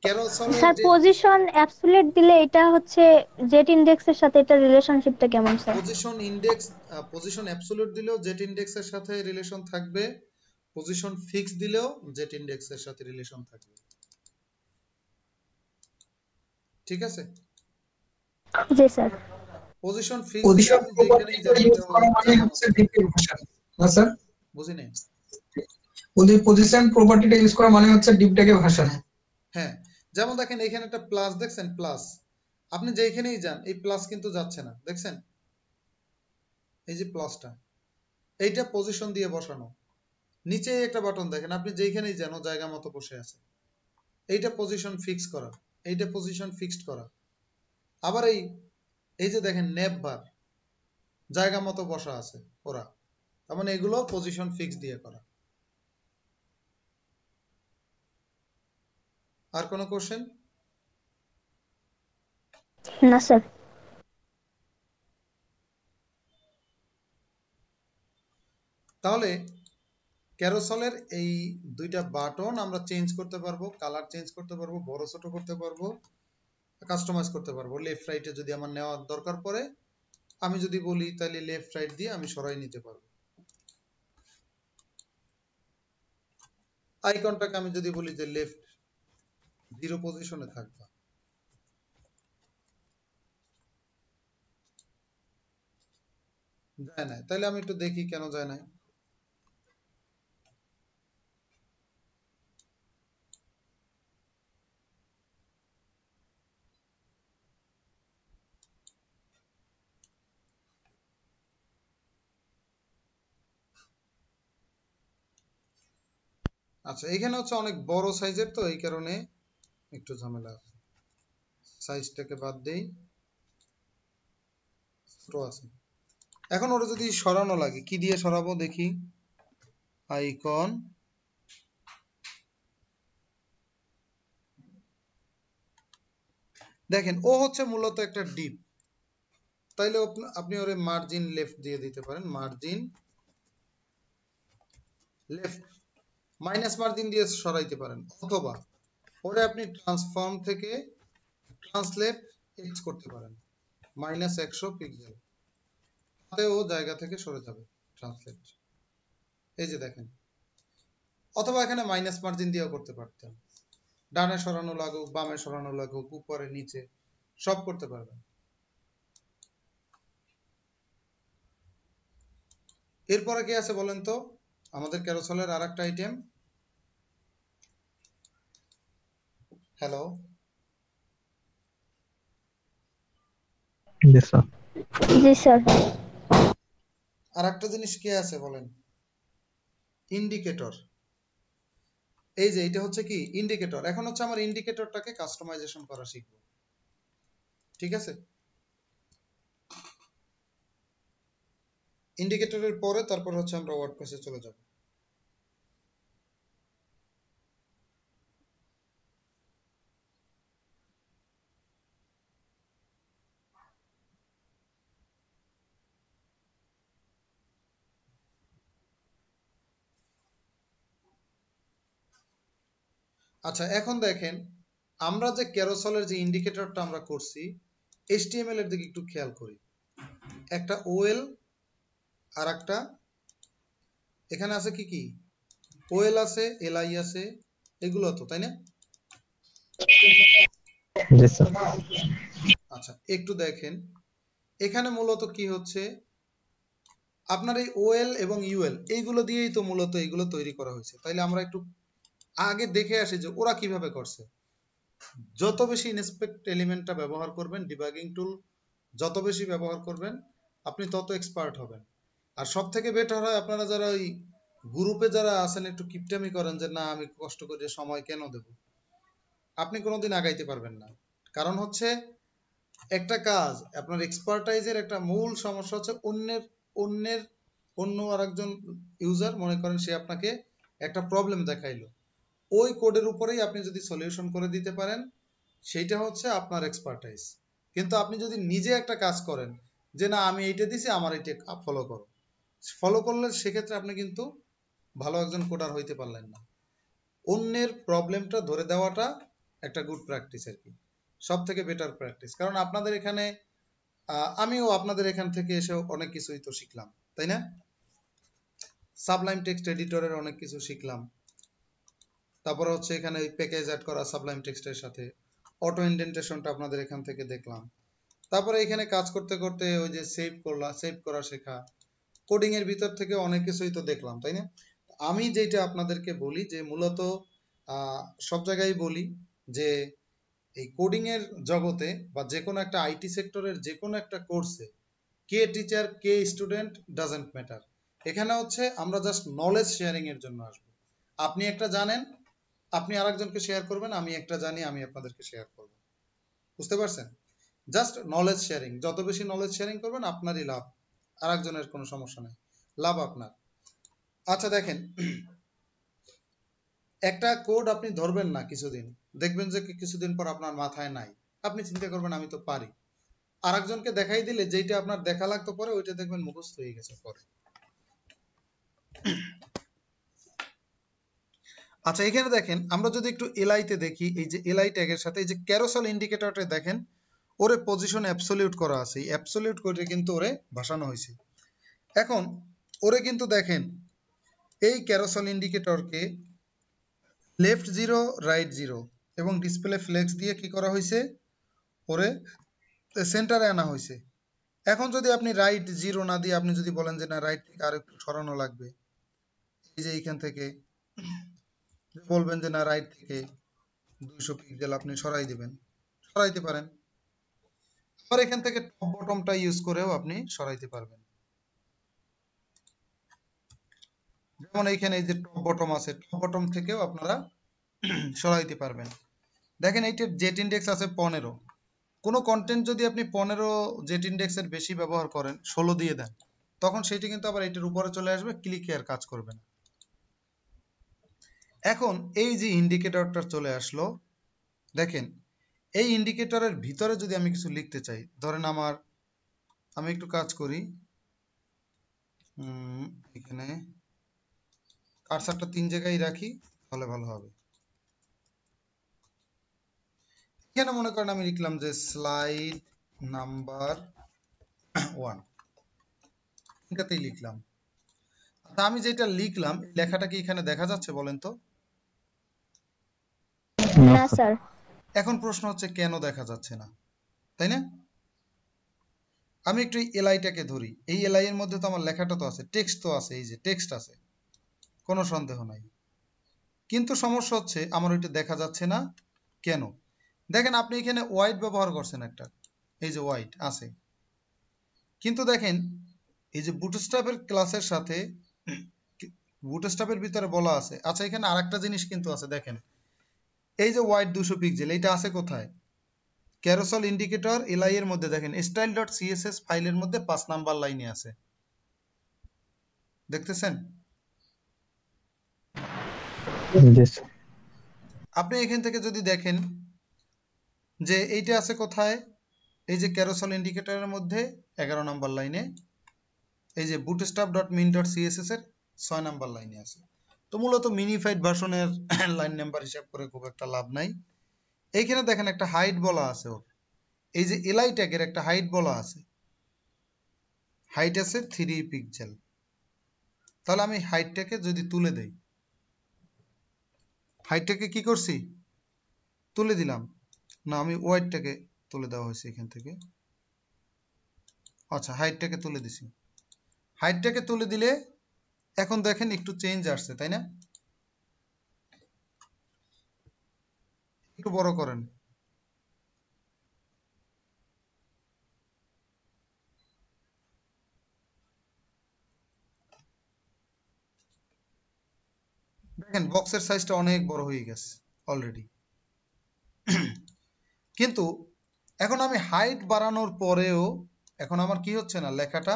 ক্যারোসেলের স্যার যে পজিশন অ্যাবসলিউট দিলে এটা হচ্ছে জেট ইন্ডেক্সের সাথে এটা রিলেশনশিপটা কেমন স্যার? পজিশন অ্যাবসলিউট দিলেও জেট ইন্ডেক্সের সাথে রিলেশন থাকবে, পজিশন ফিক্স দিলেও জেট ইন্ডেক্সের সাথে রিলেশন থাকবে। ঠিক আছে? জি স্যার। পজিশন ফিক্স দিলে পজিশন আপনি যেখানেই যান ইউজ এটা করা ওই মানে জায়গা হচ্ছে মতো ডিপ ভাষা না স্যার? বুঝি নাই। ওই পজিশন প্রপার্টিটা ইউজ করা মানে হচ্ছে ডিপ ট্যাগে ভাষা। হ্যাঁ, যেমন দেখেন এখানে একটা প্লাস দেখছেন, প্লাস আপনি যেখানেই যান এই প্লাস কিন্তু যাচ্ছে না, দেখছেন? এই যে প্লাসটা, এইটা পজিশন দিয়ে বসানো। নিচে একটা বাটন দেখেন, আপনি যেখানেই যান ও জায়গা মতো বসে আছে, এইটা পজিশন ফিক্স করা, এইটা পজিশন ফিক্সড করা। আবার এই যে দেখেন নেপ বার জায়গা মতো বসা আছে ওরা, তার মানে এগুলো পজিশন ফিক্স দিয়ে করা। আর কোনো কোশ্চেন? না স্যার। তাহলে ক্যারোসেলের এই দুইটা বাটন আমরা চেঞ্জ করতে পারবো, কালার চেঞ্জ করতে পারবো, বড় ছোট করতে পারবো, কাস্টমাইজ করতে পারবো। লেফট রাইটে যদি আমার নেওয়ার দরকার পড়ে, আমি যদি বলি তাহলে লেফট রাইট দিয়ে আমি সরাই নিতে পারবো। আইকনটাকে আমি যদি বলি যে লেফট 0 পজিশনে থাকবে, যায় না, তাহলে আমি একটু দেখি কেন যায় না। আচ্ছা, এখানে হচ্ছে অনেক বড় সাইজের, তো এই কারণে একটু ঝামেলা আছে। সাইজটাকে বাদ দেই, ছোট আছে। এখন ওটা যদি সরানো লাগে, কি দিয়ে সরাবো দেখি? আইকন, দেখেন ও হচ্ছে মূলত একটা ডিপ, তাইলে আপনি ওরে মার্জিন লেফট দিয়ে দিতে পারেন, মার্জিন লেফট, মাইনাস মার্জিন দিয়ে সরাইতে পারেন, অথবা ওরে আপনি ট্রান্সফর্ম থেকে ট্রান্সলেট এক্স করতে পারেন, -100 পিক্সেল, তাতে ও জায়গা থেকে সরে যাবে ট্রান্সলেট। এই যে দেখেন, অথবা এখানে মাইনাস মার্জিন দিয়েও করতে পারতেন, ডানে সরানো লাগুক, বামে সরানো লাগুক, উপরে নিচে সব করতে পারবেন। এরপরে কি আছে বলেন তো আমাদের ক্যারোসেলের আরেকটা আইটেম। হ্যালো, জি স্যার। জি স্যার। আরেকটা জিনিস কি আছে বলেন? ইন্ডিকেটর। এই যে এটা হচ্ছে কি ইন্ডিকেটর। এখন হচ্ছে আমার ইন্ডিকেটরটাকে কাস্টমাইজেশন করা শিখবো, ঠিক আছে? ইন্ডিকেটরের পরে তারপর হচ্ছে আমরা ওয়ার্ডপ্রেসে চলে যাব। আচ্ছা, এখন দেখেন আমরা যে ক্যারোসেলের যে ইন্ডিকেটরটা আমরা করছি, HTML এর দিকে একটু খেয়াল করি। একটা OL আর একটা এখানে আছে কি কি OL আছে, LI আছে, এগুলো তো, তাই না? জি স্যার। আচ্ছা, একটু দেখেন এখানে মূলত কি হচ্ছে, আপনার এই OL এবং UL এইগুলো দিয়েই তো মূলত এইগুলো তৈরি করা হয়েছে। তাইলে আমরা একটু আগে দেখে আসি যে ওরা কিভাবে করছে। যত বেশি ইনস্পেক্ট এলিমেন্টটা ব্যবহার করবেন, ডিবাগিং টুল যত বেশি ব্যবহার করবেন, আপনি তত এক্সপার্ট হবেন। আর সব থেকে বেটার হয় আপনারা যারা ওই গ্রুপে যারা আছেন একটু কিপটামি করেন যে না আমি কষ্ট করে সময় কেন দেব, আপনি কোনোদিন আগাইতে পারবেন না। কারণ হচ্ছে একটা কাজ আপনার এক্সপার্টাইজের একটা মূল সমস্যা হচ্ছে অন্য আরেকজন ইউজার মনে করেন সে আপনাকে একটা প্রবলেম দেখাইলো, ওই কোডের উপরেই আপনি যদি সলিউশন করে দিতে পারেন সেইটা হচ্ছে আপনার এক্সপার্টাইজ। কিন্তু আপনি যদি নিজে একটা কাজ করেন যে না আমি এইটা দিছি আমার এইটা ফলো করো, ফলো করলে সেক্ষেত্রে আপনি কিন্তু ভালো একজন কোডার হইতে পারলেন না। অন্যের প্রবলেমটা ধরে দেওয়াটা একটা গুড প্র্যাকটিস আর কি, সব থেকে বেটার প্র্যাকটিস। কারণ আপনাদের এখানে আমিও আপনাদের এখান থেকে এসে অনেক কিছুই তো শিখলাম, তাই না? সাবলাইম টেক্সট এডিটরের অনেক কিছু শিখলাম। তারপরে হচ্ছে এখানে ওই প্যাকেজ অ্যাড করা সাবলাইম টেক্সটের সাথে অটো ইন্ডেন্টেশনটা আপনাদের এখান থেকে দেখলাম। তারপরে এখানে কাজ করতে করতে ওই যে সেভ করা শেখা, কোডিং এর ভিতর থেকে অনেক কিছুই তো দেখলাম, তাই না? আমি যেটা আপনাদেরকে বলি যে মূলত সব জায়গায় বলি যে এই কোডিং এর জগতে বা যে কোনো একটা আইটি সেক্টরের যে কোনো একটা কোর্সে কে টিচার কে স্টুডেন্ট ডাজন্ট ম্যাটার। এখানে হচ্ছে আমরা জাস্ট নলেজ শেয়ারিং এর জন্য আসবো। আপনি একটা জানেন, আপনি আরেকজনকে শেয়ার করবেন, আমি একটা জানি, আমি আপনাদেরকে শেয়ার করব। বুঝতে পারছেন? Just knowledge sharing. যত বেশি নলেজ শেয়ারিং করবেন আপনারই লাভ, আরেকজনের কোনো সমস্যা নেই, লাভ আপনার। আচ্ছা দেখেন, একটা কোড আপনি ধরবেন না কিছুদিন, দেখবেন যে কিছুদিন পর আপনার মাথায় নাই, আপনি চিন্তা করবেন আমি তো পারি। আরেকজনকে দেখাই দিলে যেটা আপনার দেখা লাগতো পরে ওইটা দেখবেন মুখস্থ হয়ে গেছে পরে। আচ্ছা এখানে দেখেন আমরা যদি একটু এলআই তে দেখি, এই যে এলআই ট্যাগের সাথে এই যে ক্যারোসেল ইন্ডিকেটরটা দেখেন ওরে পজিশন অ্যাবসলিউট করা আছে, এই অ্যাবসলিউট করে কিন্তু ওরে বসানো হয়েছে। এখন ওরে কিন্তু দেখেন এই ক্যারোসেল ইন্ডিকেটরকে লেফট 0 রাইট 0 এবং ডিসপ্লে ফ্লেক্স দিয়ে কি করা হয়েছে, ওরে সেন্টারে আনা হয়েছে। এখন যদি আপনি রাইট 0 না দিয়ে আপনি যদি বলেন যে না রাইট থেকে আর একটু সরানো লাগবে, এই যে এইখান থেকে বলবেন যে না রাইট থেকে 200 পিক্সেল আপনি সরাই দিবেন, সরাইতে পারেন। আবার এখান থেকে টপ বটমটা ইউজ করেও আপনি সরাইতে পারবেন। যেমন এইখানে এই যে টপ বটম আছে, টপ বটম থেকেও আপনারা সরাইতে পারবেন। দেখেন এইটার জেট ইন্ডেক্স আছে 15। কোনো কন্টেন্ট যদি আপনি 15 জেট ইন্ডেক্সের বেশি ব্যবহার করেন, 16 দিয়ে দেন, তখন সেটি কিন্তু আবার এটার উপরে চলে আসবে, ক্লিকে আর কাজ করবে না। এখন এই যে ইন্ডিকেটরটা চলে আসলো, দেখেন এই ইন্ডিকেটরের ভিতরে যদি আমি কিছু লিখতে চাই, ধরেন আমি একটু কাজ করি, এখানে কার্সারটা 3 জায়গায় রাখি তাহলে ভালো হবে। এখানে মনে করেন আমি লিখলাম যে স্লাইড নাম্বার 1, এটাতেই লিখলাম। তা আমি যেটা লিখলাম এই লেখাটা কি এখানে দেখা যাচ্ছে বলেন তো? না স্যার। এখন প্রশ্ন হচ্ছে কেন দেখা যাচ্ছে না, তাই না? আমি একটু এলআইটাকে ধরি, এই এলআই এর মধ্যে তো আমার লেখাটা তো আছে, টেক্সট তো আছে, এই যে টেক্সট আছে, কোনো সন্দেহ নাই। কিন্তু সমস্যা হচ্ছে আমার ওইটা দেখা যাচ্ছে না কেন? দেখেন আপনি এখানে ওয়াইড ব্যবহার করছেন একটা, এই যে ওয়াইড আছে, কিন্তু দেখেন এই যে বুটস্ট্র্যাপের ক্লাসের সাথে বুটস্ট্র্যাপের ভিতরে বলা আছে, আচ্ছা এখানে আরেকটা জিনিস কিন্তু আছে, দেখেন এই যে ওয়াইড 200 পিক্সেল, এইটা আছে কোথায়? ক্যারোসেল ইন্ডিকেটর এলআই এর মধ্যে দেখেন style.css ফাইলের মধ্যে 5 নাম্বার লাইনে আছে, দেখতেছেন? জি স্যার। আপনি এখান থেকে যদি দেখেন যে এইটা আছে কোথায়, এই যে ক্যারোসেল ইন্ডিকেটরের মধ্যে 11 নাম্বার লাইনে, এই যে bootstrap.min.css এর 6 নাম্বার লাইনে আছে। তো মূলত মিনিফাইড ভার্সনের লাইন নাম্বার হিসাব করে খুব একটা লাভ নাই। এইখানে দেখেন একটা হাইট বলা আছে ওর, এই যে এলআই ট্যাগের একটা হাইট বলা আছে, হাইট আছে 3 পিক্সেল। তাহলে আমি হাইটটাকে যদি তুলে দেই, হাইটটাকে কি করছি, তুলে দিলাম না, আমি ওয়াইডটাকে তুলে দেওয়া হয়েছে এখান থেকে, আচ্ছা হাইটটাকে তুলে দিছি। হাইটটাকে তুলে দিলে এখন দেখেন একটু চেঞ্জ আসছে, তাই না? একটু বড় করেন, দেখেন বক্সের সাইজটা অনেক বড় হয়ে গেছে অলরেডি। কিন্তু এখন আমি হাইট বাড়ানোর পরেও এখন আমার কি হচ্ছে না, লেখাটা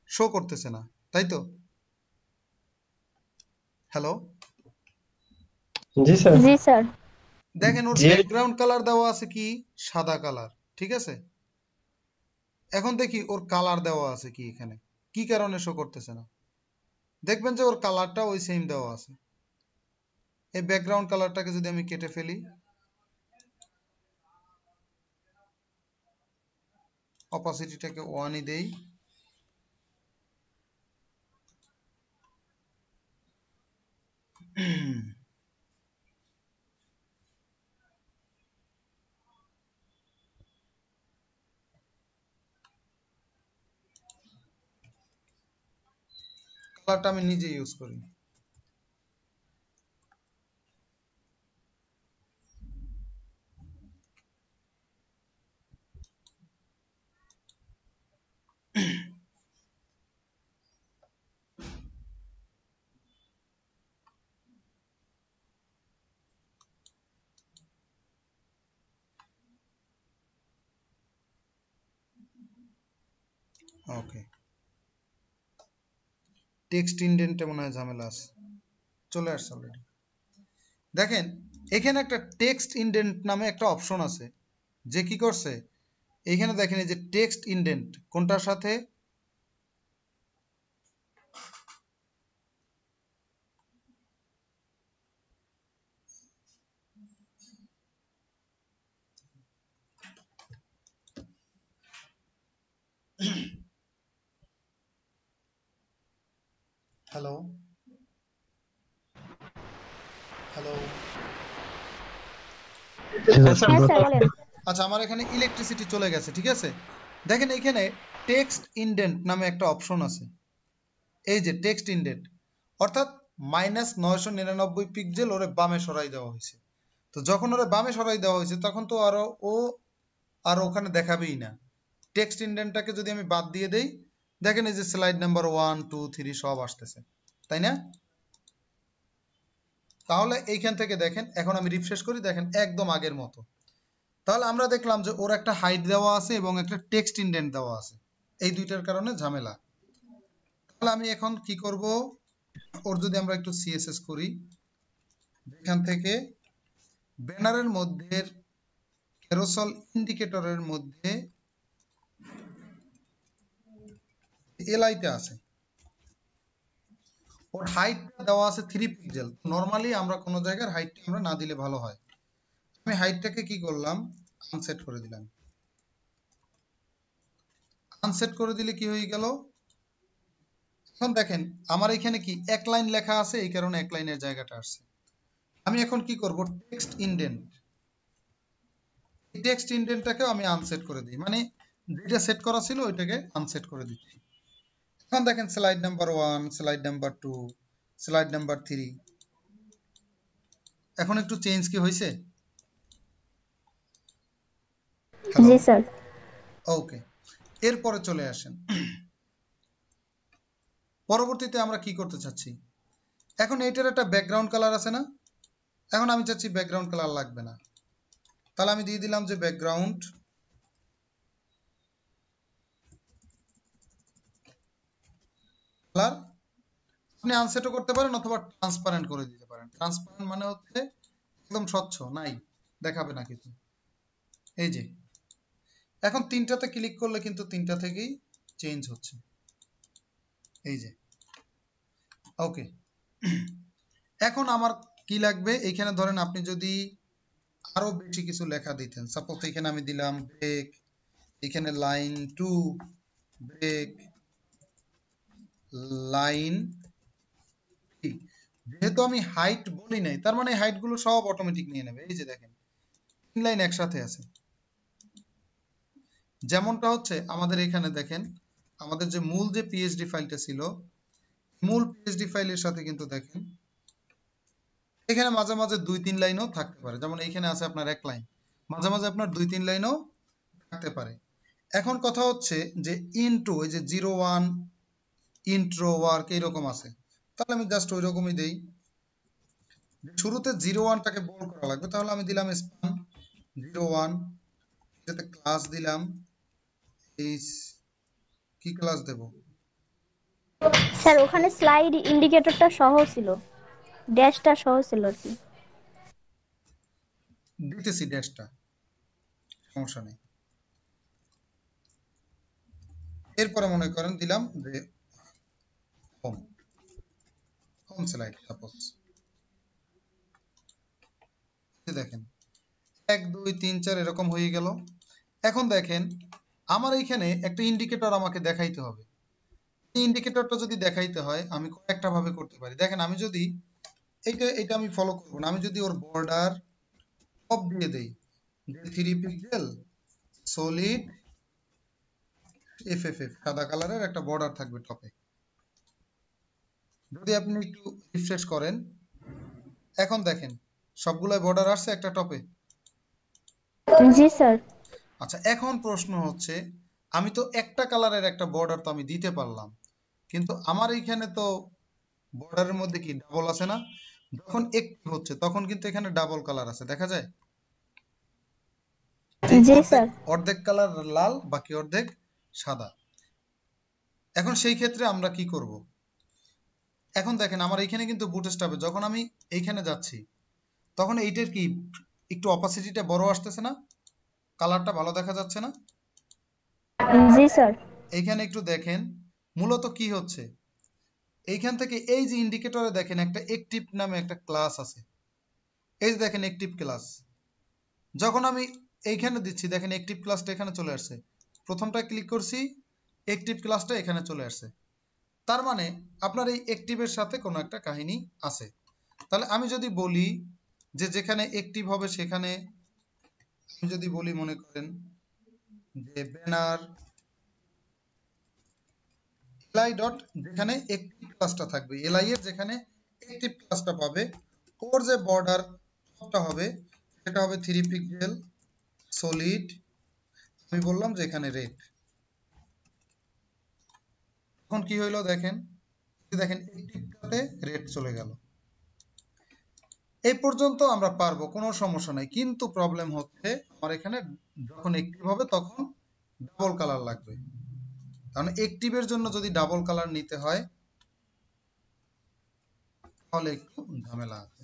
শো করতেছে না, তাই তো? হ্যালো, জি স্যার। জি স্যার। দেখেন ওর যে ব্যাকগ্রাউন্ড কালার দেওয়া আছে কি, সাদা কালার, ঠিক আছে? এখন দেখি ওর কালার দেওয়া আছে কি, এখানে কি কারণে শো করতেছে না? দেখবেন যে ওর কালারটা ওই সেম দেওয়া আছে। এই ব্যাকগ্রাউন্ড কালারটাকে যদি আমি কেটে ফেলি, অপাসিটিটাকে 1 দেই, কালারটা আমি নিজে ইউজ করি। ওকে, টেক্সট ইনডেন্টে মনে হয় ঝামেলা আছে, চলে আসছে অলরেডি। দেখেন এখানে একটা টেক্সট ইনডেন্ট নামে একটা অপশন আছে, যে কি করছে, এইখানে দেখেন এই যে টেক্সট ইনডেন্ট কোনটার সাথে, হ্যালো হ্যালো, হ্যাঁ স্যার বলেন। আচ্ছা আমার এখানে ইলেকট্রিসিটি চলে গেছে, ঠিক আছে? দেখেন এখানে টেক্সট ইনডেন্ট নামে একটা অপশন আছে, এই যে টেক্সট ইনডেন্ট, অর্থাৎ -999 পিক্সেল ওরে বামে সরাই দেওয়া হয়েছে। তো যখন ওরে বামে সরাই দেওয়া হয়েছে তখন তো আর ওখানে দেখাবেই না। টেক্সট ইনডেন্টটাকে যদি আমি বাদ দিয়ে দেই, দেখেন এই যে স্লাইড নাম্বার 1 2 3 সব আসতেছে, তাই না? তাহলে এইখান থেকে দেখেন, এখন আমি রিফ্রেশ করি, দেখেন একদম আগের মতো। তাহলে আমরা দেখলাম যে ওর একটা হাইট দেওয়া আছে এবং একটা টেক্সট ইনডেন্ট দেওয়া আছে, এই দুইটার কারণে ঝামেলা। তাহলে আমি এখন কি করব, ওর যদি আমরা একটু সিএসএস করি, এখান থেকে ব্যানারের মধ্যে ক্যারোসেল ইন্ডিকেটরের মধ্যে এলআইতে আছে, ওর হাইটটা দেওয়া আছে 3 পিক্সেল। নরমালি আমরা কোনো জায়গার হাইটটা আমরা না দিলে ভালো হয়। আমি হাইটটাকে কি করলাম, আনসেট করে দিলাম। আনসেট করে দিলে কি হয়ে গেল, এখন দেখেন আমার এখানে কি এক লাইন লেখা আছে, এই কারণে এক লাইনের জায়গাটা আসছে। আমি এখন কি করব, টেক্সট ইনডেন্ট, এই টেক্সট ইনডেন্টটাকেও আমি আনসেট করে দিই, মানে যেটা সেট করা ছিল ওইটাকে আনসেট করে দিচ্ছি। এখন দেখেন slide number 1, slide number 2, slide number 3, এখন একটু চেঞ্জ কি হয়েছে? হ্যালো, জি স্যার। ওকে। এরপরে চলে আসেন, পরবর্তীতে আমরা কি করতে চাচ্ছি। এখন এইটার একটা ব্যাকগ্রাউন্ড কালার আছে না, এখন আমি চাচ্ছি ব্যাকগ্রাউন্ড কালার লাগবে না, তাহলে আমি দিয়ে দিলাম যে ব্যাকগ্রাউন্ড কালার। আপনি আনসেটও করতে পারেন অথবা ট্রান্সপারেন্ট করে দিতে পারেন। ট্রান্সপারেন্ট মানে হচ্ছে একদম স্বচ্ছ, নাই, দেখাবে না কিছু। এই যে এখন তিনটাতে ক্লিক করলে কিন্তু তিনটা থেকেই চেঞ্জ হচ্ছে, এই যে। ওকে, এখন আমার কি লাগবে, এইখানে ধরেন আপনি যদি আরো বেশি কিছু লেখা দিতেন, সাপোজ এখানে আমি দিলাম ব্রেক, এখানে লাইন 2 ব্রেক, লাইন 3। যেহেতু আমি হাইট বলি নাই, তার মানে হাইট গুলো সব অটোমেটিক নিয়ে নেবে। এই যে দেখেন 3 লাইন একসাথে আছে, যেমনটা হচ্ছে আমাদের এখানে দেখেন, আমাদের যে মূল যে পিএইচডি ফাইলটা ছিল, মূল পিএইচডি ফাইলের সাথে কিন্তু দেখেন এখানে মাঝে মাঝে 2-3 লাইনও থাকতে পারে। যেমন এইখানে আছে আপনার 1 লাইন, মাঝে মাঝে আপনার 2-3 লাইনও থাকতে পারে। এখন কথা হচ্ছে যে ইনটু, এই যে 01 ইন্ট্রো ওয়ার্ক এইরকম আছে, তাহলে আমি জাস্ট ওই রকমই দেই। শুরুতে 01টাকে বোল্ড করা লাগবে, তাহলে আমি দিলাম স্পান 01, এটাতে ক্লাস দিলাম, এই কি ক্লাস দেব, স্যার ওখানে স্লাইড ইন্ডিকেটরটা সহ ছিল, ড্যাশটা সহ ছিল আর কি। দিতেছি ড্যাশটা, সমস্যা নেই। এরপরে মনে করেন দিলাম যে হোম, হোম স্লাইড সাপোজ, দেখেন 1 2 3 4 এরকম হয়ে গেল। এখন দেখেন আমার এইখানে একটা ইন্ডিকেটর আমাকে দেখাইতে হবে। এই ইন্ডিকেটরটা যদি দেখাইতে হয় আমি কয়েকটা ভাবে করতে পারি। দেখেন আমি যদি এটা আমি ফলো করব না, আমি যদি ওর বর্ডার টপ দিয়ে দেই যে 3 পিক্সেল সলিড এফএফএফ, সাদা কালারের একটা বর্ডার থাকবে টপে। যদি আপনি একটু রিফ্রেশ করেন, এখন দেখেন সবগুলাই বর্ডার আসছে একটা টপে। জি স্যার। আচ্ছা, এখন প্রশ্ন হচ্ছে আমি তো একটা কালারের একটা বর্ডার তো আমি দিতে পারলাম, কিন্তু আমার এইখানে তো বর্ডারের মধ্যে কি ডাবল আছে না, যখন একটিভ হচ্ছে তখন কিন্তু এখানে ডাবল কালার আছে, দেখা যায় জি স্যার। অর্ধেক কালার লাল, বাকি অর্ধেক সাদা। এখন সেই ক্ষেত্রে আমরা কি করব, এখন দেখেন আমার এইখানে কিন্তু বুটস্ট্র্যাপে যখন আমি এইখানে যাচ্ছি তখন এইটার কি একটু অপাসিটিটা বড় আসতেছে না, কালারটা ভালো দেখা যাচ্ছে না। জি স্যার। এইখানে একটু দেখেন মূলত কি হচ্ছে, এইখান থেকে এই যে ইন্ডিকেটরে দেখেন একটা অ্যাক্টিভ নামে একটা ক্লাস আছে, এই যে দেখেন অ্যাক্টিভ ক্লাস। যখন আমি এইখানে দিচ্ছি দেখেন অ্যাক্টিভ ক্লাসটা এখানে চলে আসছে, প্রথমটা ক্লিক করছি অ্যাক্টিভ ক্লাসটা এখানে চলে আসছে। তার মানে আপনার এই অ্যাক্টিভের সাথে কোনো একটা কাহিনী আছে। তাহলে আমি যদি বলি যে যেখানে অ্যাক্টিভ হবে সেখানে, আমি যদি বলি মনে করেন যে ব্যানার এলআই ডট, যেখানে অ্যাক্টিভ ক্লাসটা থাকবে, এলআই এর যেখানে অ্যাক্টিভ ক্লাসটা পাবে, ওর যে বর্ডারটা হবে সেটা হবে 3 পিক্সেল সলিড, আমি বললাম যে এখানে রেড। এখন কি হইলো দেখেন, দেখেন অ্যাক্টিভটাতে রেড চলে গেল। এই পর্যন্ত আমরা পারবো, কোনো সমস্যা নাই, কিন্তু প্রবলেম হচ্ছে আমার এখানে যখন অ্যাক্টিভ হবে তখন ডাবল কালার লাগবে। কারণ অ্যাক্টিভের জন্য যদি ডাবল কালার নিতে হয় তাহলে একটু ঝামেলা আছে।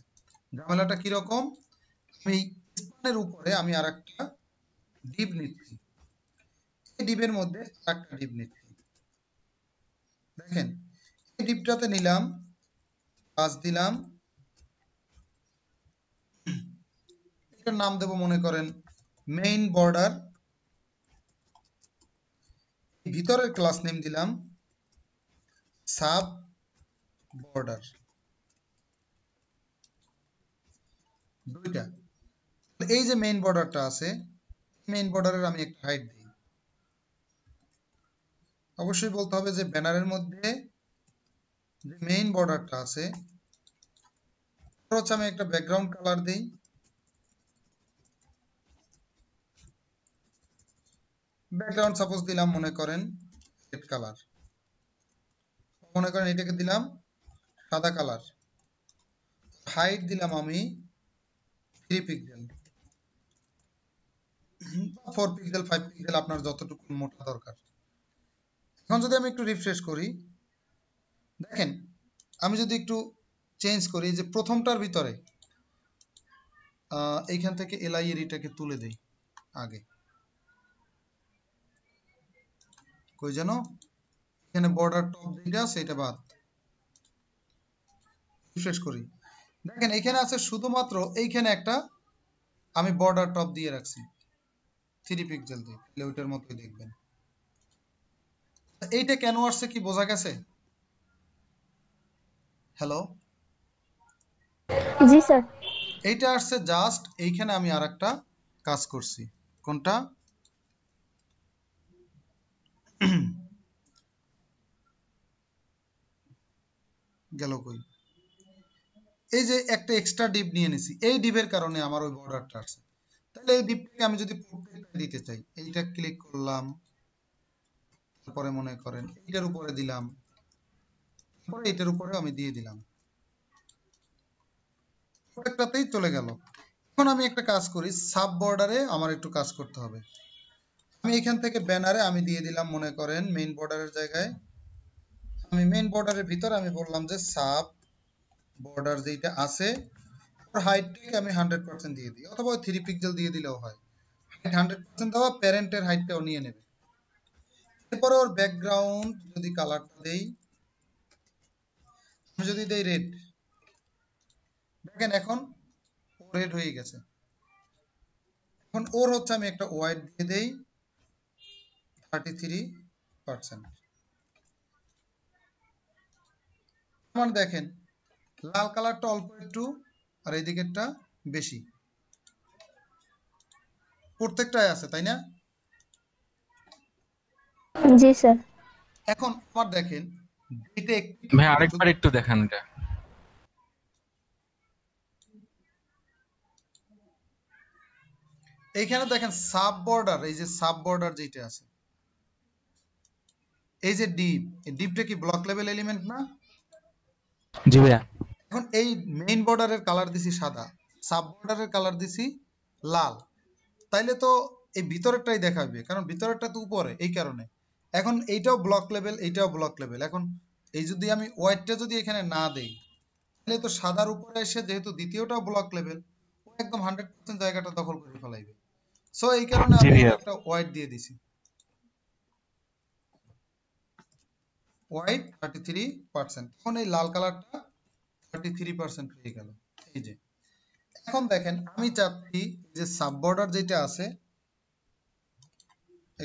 ঝামেলাটা কিরকম, আমি স্পানের উপরে আমি আরেকটা ডিপ নিচ্ছি, এই ডিপের মধ্যে আরেকটা ডিপ নিচ্ছি, দেখেন এই ডিপটাতে নিলাম, পাস দিলাম, এটার নাম দেব মনে করেন মেইন বর্ডার, ভিতরের ক্লাস নেম দিলাম সাব বর্ডার, দুইটা। এই যে মেইন বর্ডারটা আছে, মেইন বর্ডারের আমি একটা হাইট দিই, অবশ্যই বলতে হবে যে ব্যানারের মধ্যে যে মেইন বর্ডারটা আছে হচ্ছে আমি একটা ব্যাকগ্রাউন্ড কালার দিই, ব্যাকগ্রাউন্ড সাপোজ দিলাম মনে করেন রেড কালার, মনে করেন এটাকে দিলাম সাদা কালার, হাইট দিলাম আমি 3 পিক্সেল, 4 পিক্সেল 5 পিক্সেল আপনার যতটুকু মোটা দরকার। এখন যদি আমি একটু রিফ্রেশ করি, দেখেন আমি যদি একটু চেঞ্জ করি যে প্রথমটার ভিতরে এইখান থেকে এলআই এরিটাকে তুলে দেই আগে, কই যেন এখানে বর্ডার টপ যেটা আছে এটা বাদ, রিফ্রেশ করি, দেখেন এখানে আছে শুধুমাত্র এইখানে একটা আমি বর্ডার টপ দিয়ে রাখছি 3 পিক্সেল দিয়ে, তাহলে ওইটার মতোই দেখবেন। এইটা কেন আসছে কি বোঝা গেছে? হ্যালো, জি স্যার। এইটা আসছে জাস্ট এইখানে আমি আরেকটা কাজ করছি, কোনটা গেল কই, এই যে একটা এক্সট্রা ডিপ নিয়ে নিছি, এই ডিপের কারণে আমার ওই বর্ডারটা আসছে। তাহলে এই ডিপটাকে আমি যদি প্রত্যেকটা দিতে চাই, এইটা ক্লিক করলাম, তারপরে মনে করেন এইটার উপরে দিলাম, তারপরে এটার উপরে আমি দিয়ে দিলাম, প্রত্যেকটাতেই চলে গেল। এখন আমি একটা কাজ করি, সাব বর্ডারে আমার একটু কাজ করতে হবে। আমি এখান থেকে ব্যানারে আমি দিয়ে দিলাম মনে করেন মেইন বর্ডারের জায়গায়, আমি মেইন বর্ডারের ভিতরে আমি বললাম যে সাব বর্ডার যেটা আছে ওর হাইটটাকে আমি 100% দিয়ে দিই, অথবা 3 পিক্সেল দিয়ে দিলেও হয়। হাইট 100% দেওয়া প্যারেন্টের হাইটটাও নিয়ে নেবে। এরপরে ওর ব্যাকগ্রাউন্ড যদি কালারটা দেই, আমি যদি দেই রেড, দেখেন এখন রেড হয়ে গেছে। এখন ওর হচ্ছে আমি একটা হোয়াইট দিয়ে দেই 33%। মানে দেখেন লাল কালারটা অল্প একটু আর এই দিকেরটা বেশি, প্রত্যেকটাই আছে তাই না? জি স্যার। এখন আমার দেখেন এটা ভাই আরেকবার একটু দেখান এটা। এইখানে দেখেন সাব বর্ডার, এই যে সাব বর্ডার যেটা আছে, এই যে ডিপ, এই ডিপটা কি ব্লক লেভেল এলিমেন্ট না? জি ভাইয়া। এখন এই মেইন বর্ডারের কালার দিছি সাদা, সাব বর্ডারের কালার দিছি লাল, তাইলে তো এই ভিতরেরটাই দেখাবে, কারণ ভিতরেরটা তো উপরে, এই কারণে। এখন এইটাও ব্লক লেভেল, এইটাও ব্লক লেভেল। এখন এই যদি আমি হোয়াইটটা যদি এখানে না দেই, তাহলে তো সাদার উপরে এসে যেহেতু দ্বিতীয়টাও ব্লক লেভেল, ও একদম 100% জায়গাটা দখল করে ফেলাইবে। সো এই কারণে জি আমি ভাইয়া। একটা হোয়াইট দিয়ে দিছি, হোয়াইট 33%। এখন এই লাল কালারটা 33% হয়ে গেল। এই যে এখন দেখেন আমি চাচ্ছি যে সাব বর্ডার যেটা আছে,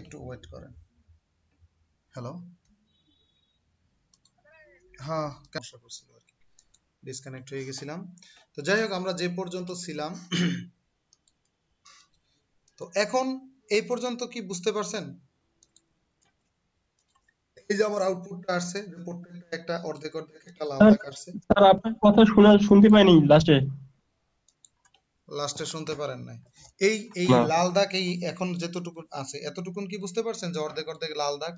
একটু ওয়েট করেন। হ্যালো, হ্যাঁ সমস্যা করছিল আর কি, ডিসকানেক্ট হয়ে গেছিলাম। তো যাই হোক আমরা যে পর্যন্ত ছিলাম, তো এখন এই পর্যন্ত কি বুঝতে পারছেন? এই যে আমার আউটপুটটা আসছে, যে প্রত্যেকটা একটা অর্ধেক অর্ধেক একটা লাল দাগ আসছে। স্যার আপনার কথা শুনতে পাইনি লাস্টে। লাস্টে শুনতে পারেন নাই? এই এই না। লাল দাগ এই এখন যতটুকু আছে এতটুকুন কি বুঝতে পারছেন যে অর্ধেক অর্ধেক লাল দাগ?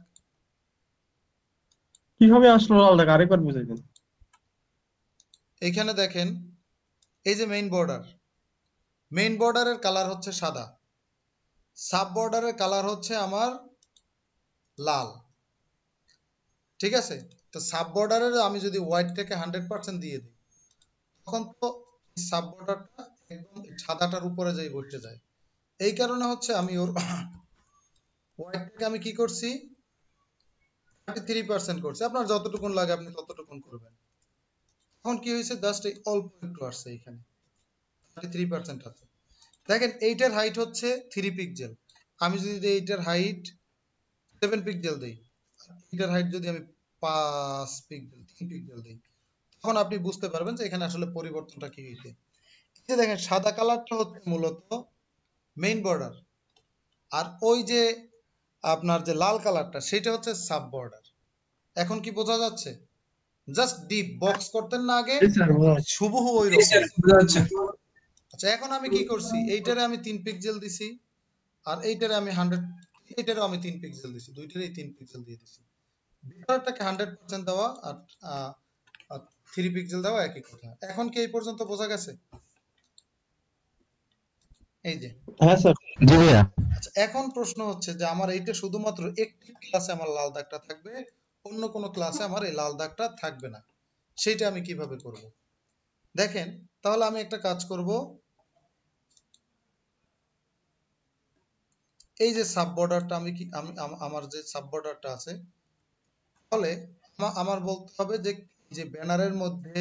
কিভাবে আসলো লাল দাগ আরেকবার বুঝাই দেন। এইখানে দেখেন এই যে মেইন বর্ডার, মেইন বর্ডারের কালার হচ্ছে সাদা, সাব বর্ডারের কালার হচ্ছে আমার লাল, ঠিক আছে? তো সাব বর্ডারের আমি যদি হোয়াইটটাকে 100% দিয়ে দিই, তখন তো সাব বর্ডারটা একদম সাদাটার উপরে যাই বসে যায়। এই কারণে হচ্ছে আমি ওর হোয়াইটটাকে আমি কি করছি 33% করছি। আপনার যতটুকুন লাগে আপনি ততটুকুন করবেন। এখন কি হয়েছে, জাস্ট এই অল্প একটু আসছে, এখানে 33% আছে। দেখেন এইটার হাইট হচ্ছে 3 পিক্সেল, আমি যদি এইটার হাইট 7 পিক্সেল দিই, এইটার হাইট যদি আমি 5 পিক্সেল 3 পিক্সেল দিই, তখন আপনি বুঝতে পারবেন যে এখানে আসলে পরিবর্তনটা কি হয়েছে। এই যে দেখেন সাদা কালারটা হচ্ছে মূলত মেইন বর্ডার, আর ওই যে আপনার যে লাল কালারটা সেটা হচ্ছে সাব বর্ডার। এখন কি বোঝা যাচ্ছে? জাস্ট ডিপ বক্স করতেন না আগে, হুবহু ওই রকম। আচ্ছা এখন আমি কি করছি, এইটারে আমি 3 পিক্সেল দিছি, আর এইটারে আমি 100, এইটারে আমি 3 পিক্সেল দিছি, দুইটারেই 3 পিক্সেল দিয়ে দিছি। ভিতরটাকে 100% দেওয়া আর 3 পিক্সেল দেওয়া একই কথা। এখন কি এই পর্যন্ত বোঝা গেছে? এই যে হ্যাঁ স্যার। জি ভাইয়া। আচ্ছা এখন প্রশ্ন হচ্ছে যে আমার এইটা শুধুমাত্র একটি ক্লাসে আমার লাল দাগটা থাকবে, অন্য কোনো ক্লাসে আমার এই লাল দাগটা থাকবে না। সেটা আমি কিভাবে করব? দেখেন তাহলে আমি একটা কাজ করব, এই যে সাব বর্ডারটা আমি কি আমার যে সাব বর্ডারটা আছে, তাহলে আমার বলতে হবে যে যে ব্যানারের মধ্যে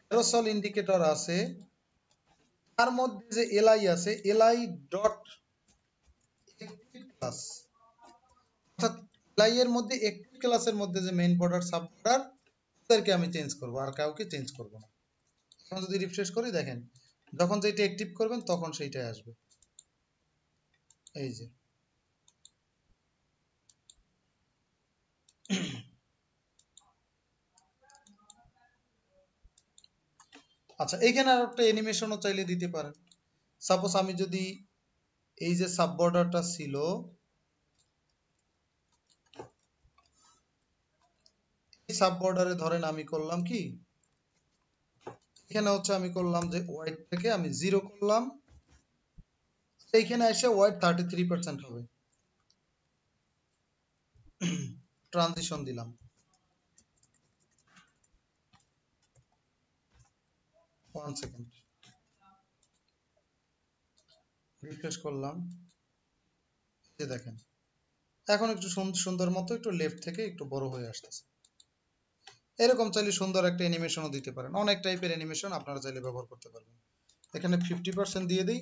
ক্যারোসেল ইন্ডিকেটর আছে, তার মধ্যে যে এলআই আছে, এলআই ডট ক্লাস, অর্থাৎ এলআই এর মধ্যে একটি ক্লাসের মধ্যে যে মেইন বর্ডার সাব বর্ডার, তাদেরকে আমি চেঞ্জ করব, আর কাউকে চেঞ্জ করব না। এখন যদি রিফ্রেশ করি দেখেন, যখন যেটা অ্যাক্টিভ করবেন তখন সেইটাই আসবে। এই যে আচ্ছা এখানে আর একটা অ্যানিমেশনও চাইলে দিতে পারেন। সাপোজ আমি যদি এই যে সাব বর্ডারটা ছিল, এই সাব বর্ডারে ধরেন আমি করলাম কি, এখানে হচ্ছে আমি করলাম যে হোয়াইট থেকে আমি 0 করলাম, এইখানে এসে হোয়াইট 33% হবে, ট্রানজিশন দিলাম। 1 সেকেন্ড, রিফ্রেশ করলাম, এই যে দেখেন এখন একটু সুন্দর মতো একটু লেফট থেকে একটু বড় হয়ে আসতেছে। এরকম চাইলে সুন্দর একটা অ্যানিমেশনও দিতে পারেন, অনেক টাইপের অ্যানিমেশন আপনারা চাইলে ব্যবহার করতে পারবেন। এখানে 50% দিয়ে দিই,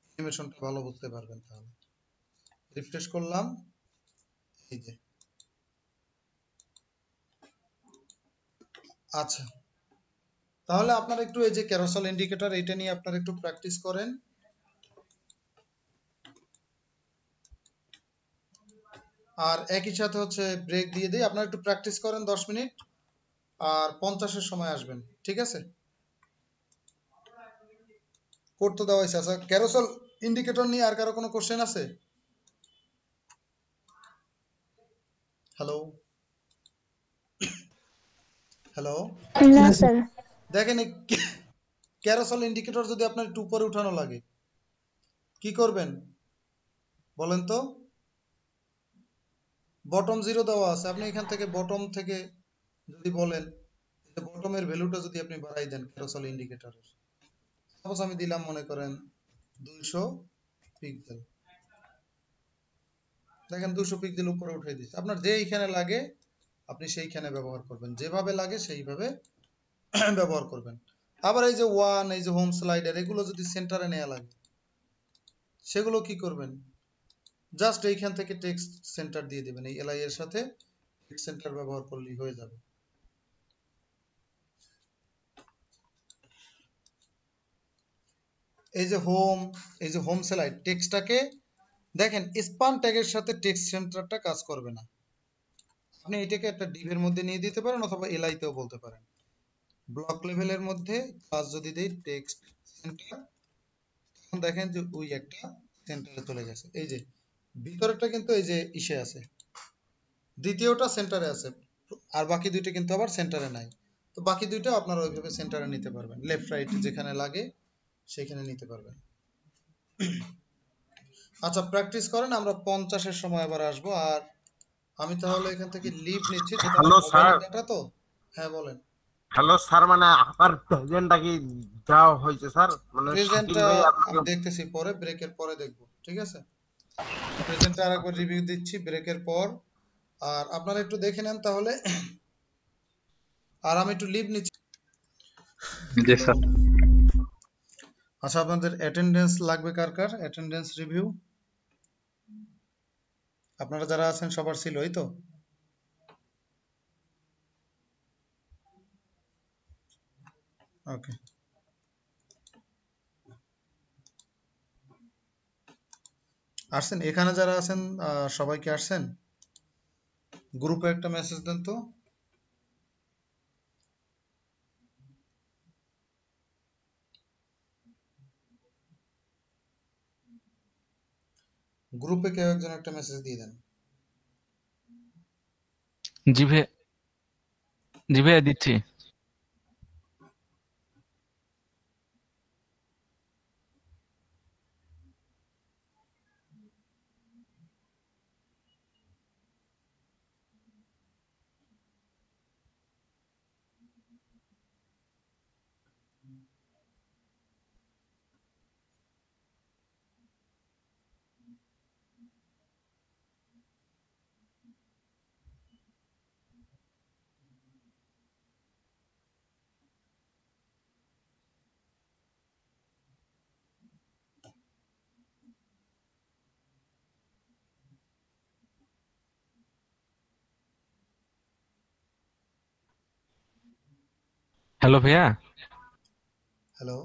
অ্যানিমেশনটা ভালো বুঝতে পারবেন। তাহলে রিফ্রেশ করলাম, এই যে আচ্ছা তাহলে আপনারা একটু এই যে ক্যারোসেল ইন্ডিকেটর এটা নিয়ে আপনারা একটু প্র্যাকটিস করেন। আর একই সাথে হচ্ছে ব্রেক দিয়ে দিই, আপনারা একটু প্র্যাকটিস করেন 10 মিনিট, আর 50-এর সময় আসবেন, ঠিক আছে? করতে দেওয়া হয়েছে। আচ্ছা ক্যারোসেল ইন্ডিকেটর নিয়ে আর কারো কোনো কোশ্চেন আছে? হ্যালো হ্যালো, না স্যার। দেখেন এই ক্যারোসেল ইন্ডিকেটর যদি আপনার একটু উপরে উঠানো লাগে কি করবেন বলেন তো? বটম 0 দেওয়া আছে, আপনি এখান থেকে বটম থেকে যদি বলেন, বটমের ভ্যালুটা যদি আপনি বাড়াই দেন ক্যারোসেল ইন্ডিকেটরের, সাপোজ আমি দিলাম মনে করেন 200 পিক্সেল, দেখেন 200 পিক্সেল উপরে উঠে দিচ্ছে। আপনার যে এইখানে লাগে আপনি সেইখানে ব্যবহার করবেন, যেভাবে লাগে সেইভাবে ব্যবহার করবেন। আবার এই যে ওয়ান, এই যে হোম স্লাইডার, এগুলো যদি সেন্টারে নেওয়া লাগে সেগুলো কি করবেন, জাস্ট এইখান থেকে টেক্সট সেন্টার দিয়ে দিবেন, এই এলআই এর সাথে টেক্সট সেন্টার ব্যবহার করলেই হয়ে যাবে। এই যে হোম, এই যে হোম স্লাইড টেক্সটটাকে দেখেন স্পান ট্যাগের সাথে টেক্সট সেন্টারটা কাজ করবে না, আপনি এটাকে একটা ডিভের মধ্যে নিয়ে দিতে পারেন অথবা এলআই তেও বলতে পারেন। ব্লক লেভেলের মধ্যে ক্লাস যদি দেই টেক্সট সেন্টার, তখন দেখেন যে ওই একটা সেন্টারে চলে গেছে। এই যে ভিতরেরটা কিন্তু এই যে ইসে আছে, দ্বিতীয়টা সেন্টারে আছে, আর বাকি দুইটা কিন্তু আবার সেন্টারে নাই। তো বাকি দুইটা আপনারা ওইভাবে সেন্টারে নিতে পারবেন, লেফট রাইট যেখানে লাগে সেখানে নিতে পারবেন। আচ্ছা প্র্যাকটিস করেন, আমরা 50-এর সময় আবার আসবো। আর আমি তাহলে এখান থেকে লিভ নিচ্ছি, যেটা আমার হ্যালো স্যার। মোবাইলের ডাটা তো। হ্যাঁ বলেন। হ্যালো স্যার, মানে আমার প্রেজেন্টটা কি দেওয়া হয়েছে স্যার? মানে শাকিল প্রেজেন্টটা ভাই আমি আপনাকে দেখতেছি পরে, ব্রেকের পরে দেখবো, ঠিক আছে? প্রেজেন্টটা আরেকবার রিভিউ দিচ্ছি ব্রেকের পর, আর আপনারা একটু দেখে নেন তাহলে। আর আমি একটু লিভ নিচ্ছি। জি স্যার। আচ্ছা আপনাদের অ্যাটেন্ডেন্স লাগবে কার কার? অ্যাটেন্ডেন্স রিভিউ আপনারা যারা আছেন সবার ছিল, এই তো? ওকে। আসছেন এখানে যারা আছেন সবাই কি আসছেন? গ্রুপে একটা মেসেজ দেন তো। গ্রুপে কেউ একজন একটা মেসেজ দিয়ে দেন। জি ভাই, জি ভাইয়া দিচ্ছি। হ্যালো ভাইয়া, হ্যালো,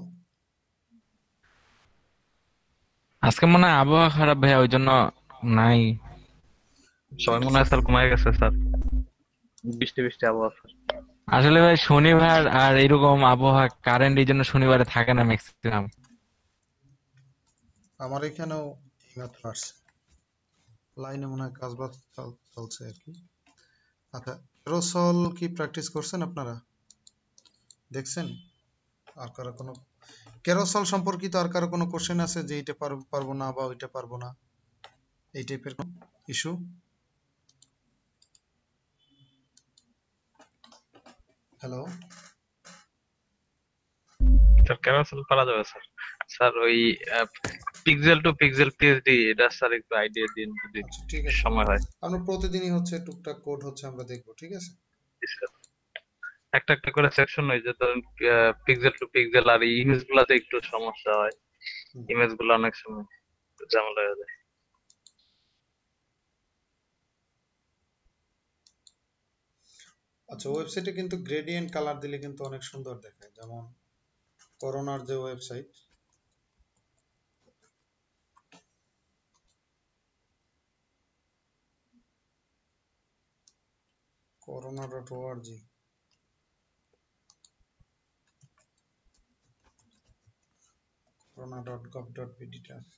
আজকে মনে হয় আবহাওয়া খারাপ ভাইয়া, ওই জন্য নাই। সবাই মনে হয় স্যার ঘুমায় গেছে স্যার, বৃষ্টি বৃষ্টি আবহাওয়া স্যার। আসলে ভাই শনিবার আর এরকম আবহাওয়া, কারেন্ট এই জন্য শনিবারে থাকে না ম্যাক্সিমাম। আমার এখানেও এইমাত্র আসছে, লাইনে মনে হয় কাজ বাজ চলছে আর কি। আচ্ছা, এরোসল কি প্র্যাকটিস করছেন আপনারা? দেখছেন? আর কারো কোনো কেরোসল সম্পর্কিত আর কারো কোনো কোশ্চেন আছে যে এইটা পারবো না বা ওইটা পারবো না, এই টাইপের কোনো ইস্যু? হ্যালো, স্যার কেন স্যার করা যাবে স্যার? স্যার ওই পিক্সেল টু পিক্সেল পিএইচডি, এটা স্যার একটু আইডিয়া দিন যদি আচ্ছা ঠিক আছে, সময় হয়। আমরা প্রতিদিনই হচ্ছে টুকটাক কোড হচ্ছে আমরা দেখবো, ঠিক আছে? জি, স্যার। একটা একটা করে সেকশন হয়, যে ধরেন পিক্সেল টু পিক্সেল, আর ইমেজ গুলাতে একটু সমস্যা হয়, ইমেজ গুলো অনেক সময় একটু ঝামেলা হয়ে যায়। আচ্ছা, ওয়েবসাইটে কিন্তু গ্রেডিয়েন্ট কালার দিলে কিন্তু অনেক সুন্দর দেখায়, যেমন করোনার যে ওয়েবসাইট, corona.org, corona.gov.pd টা আছে।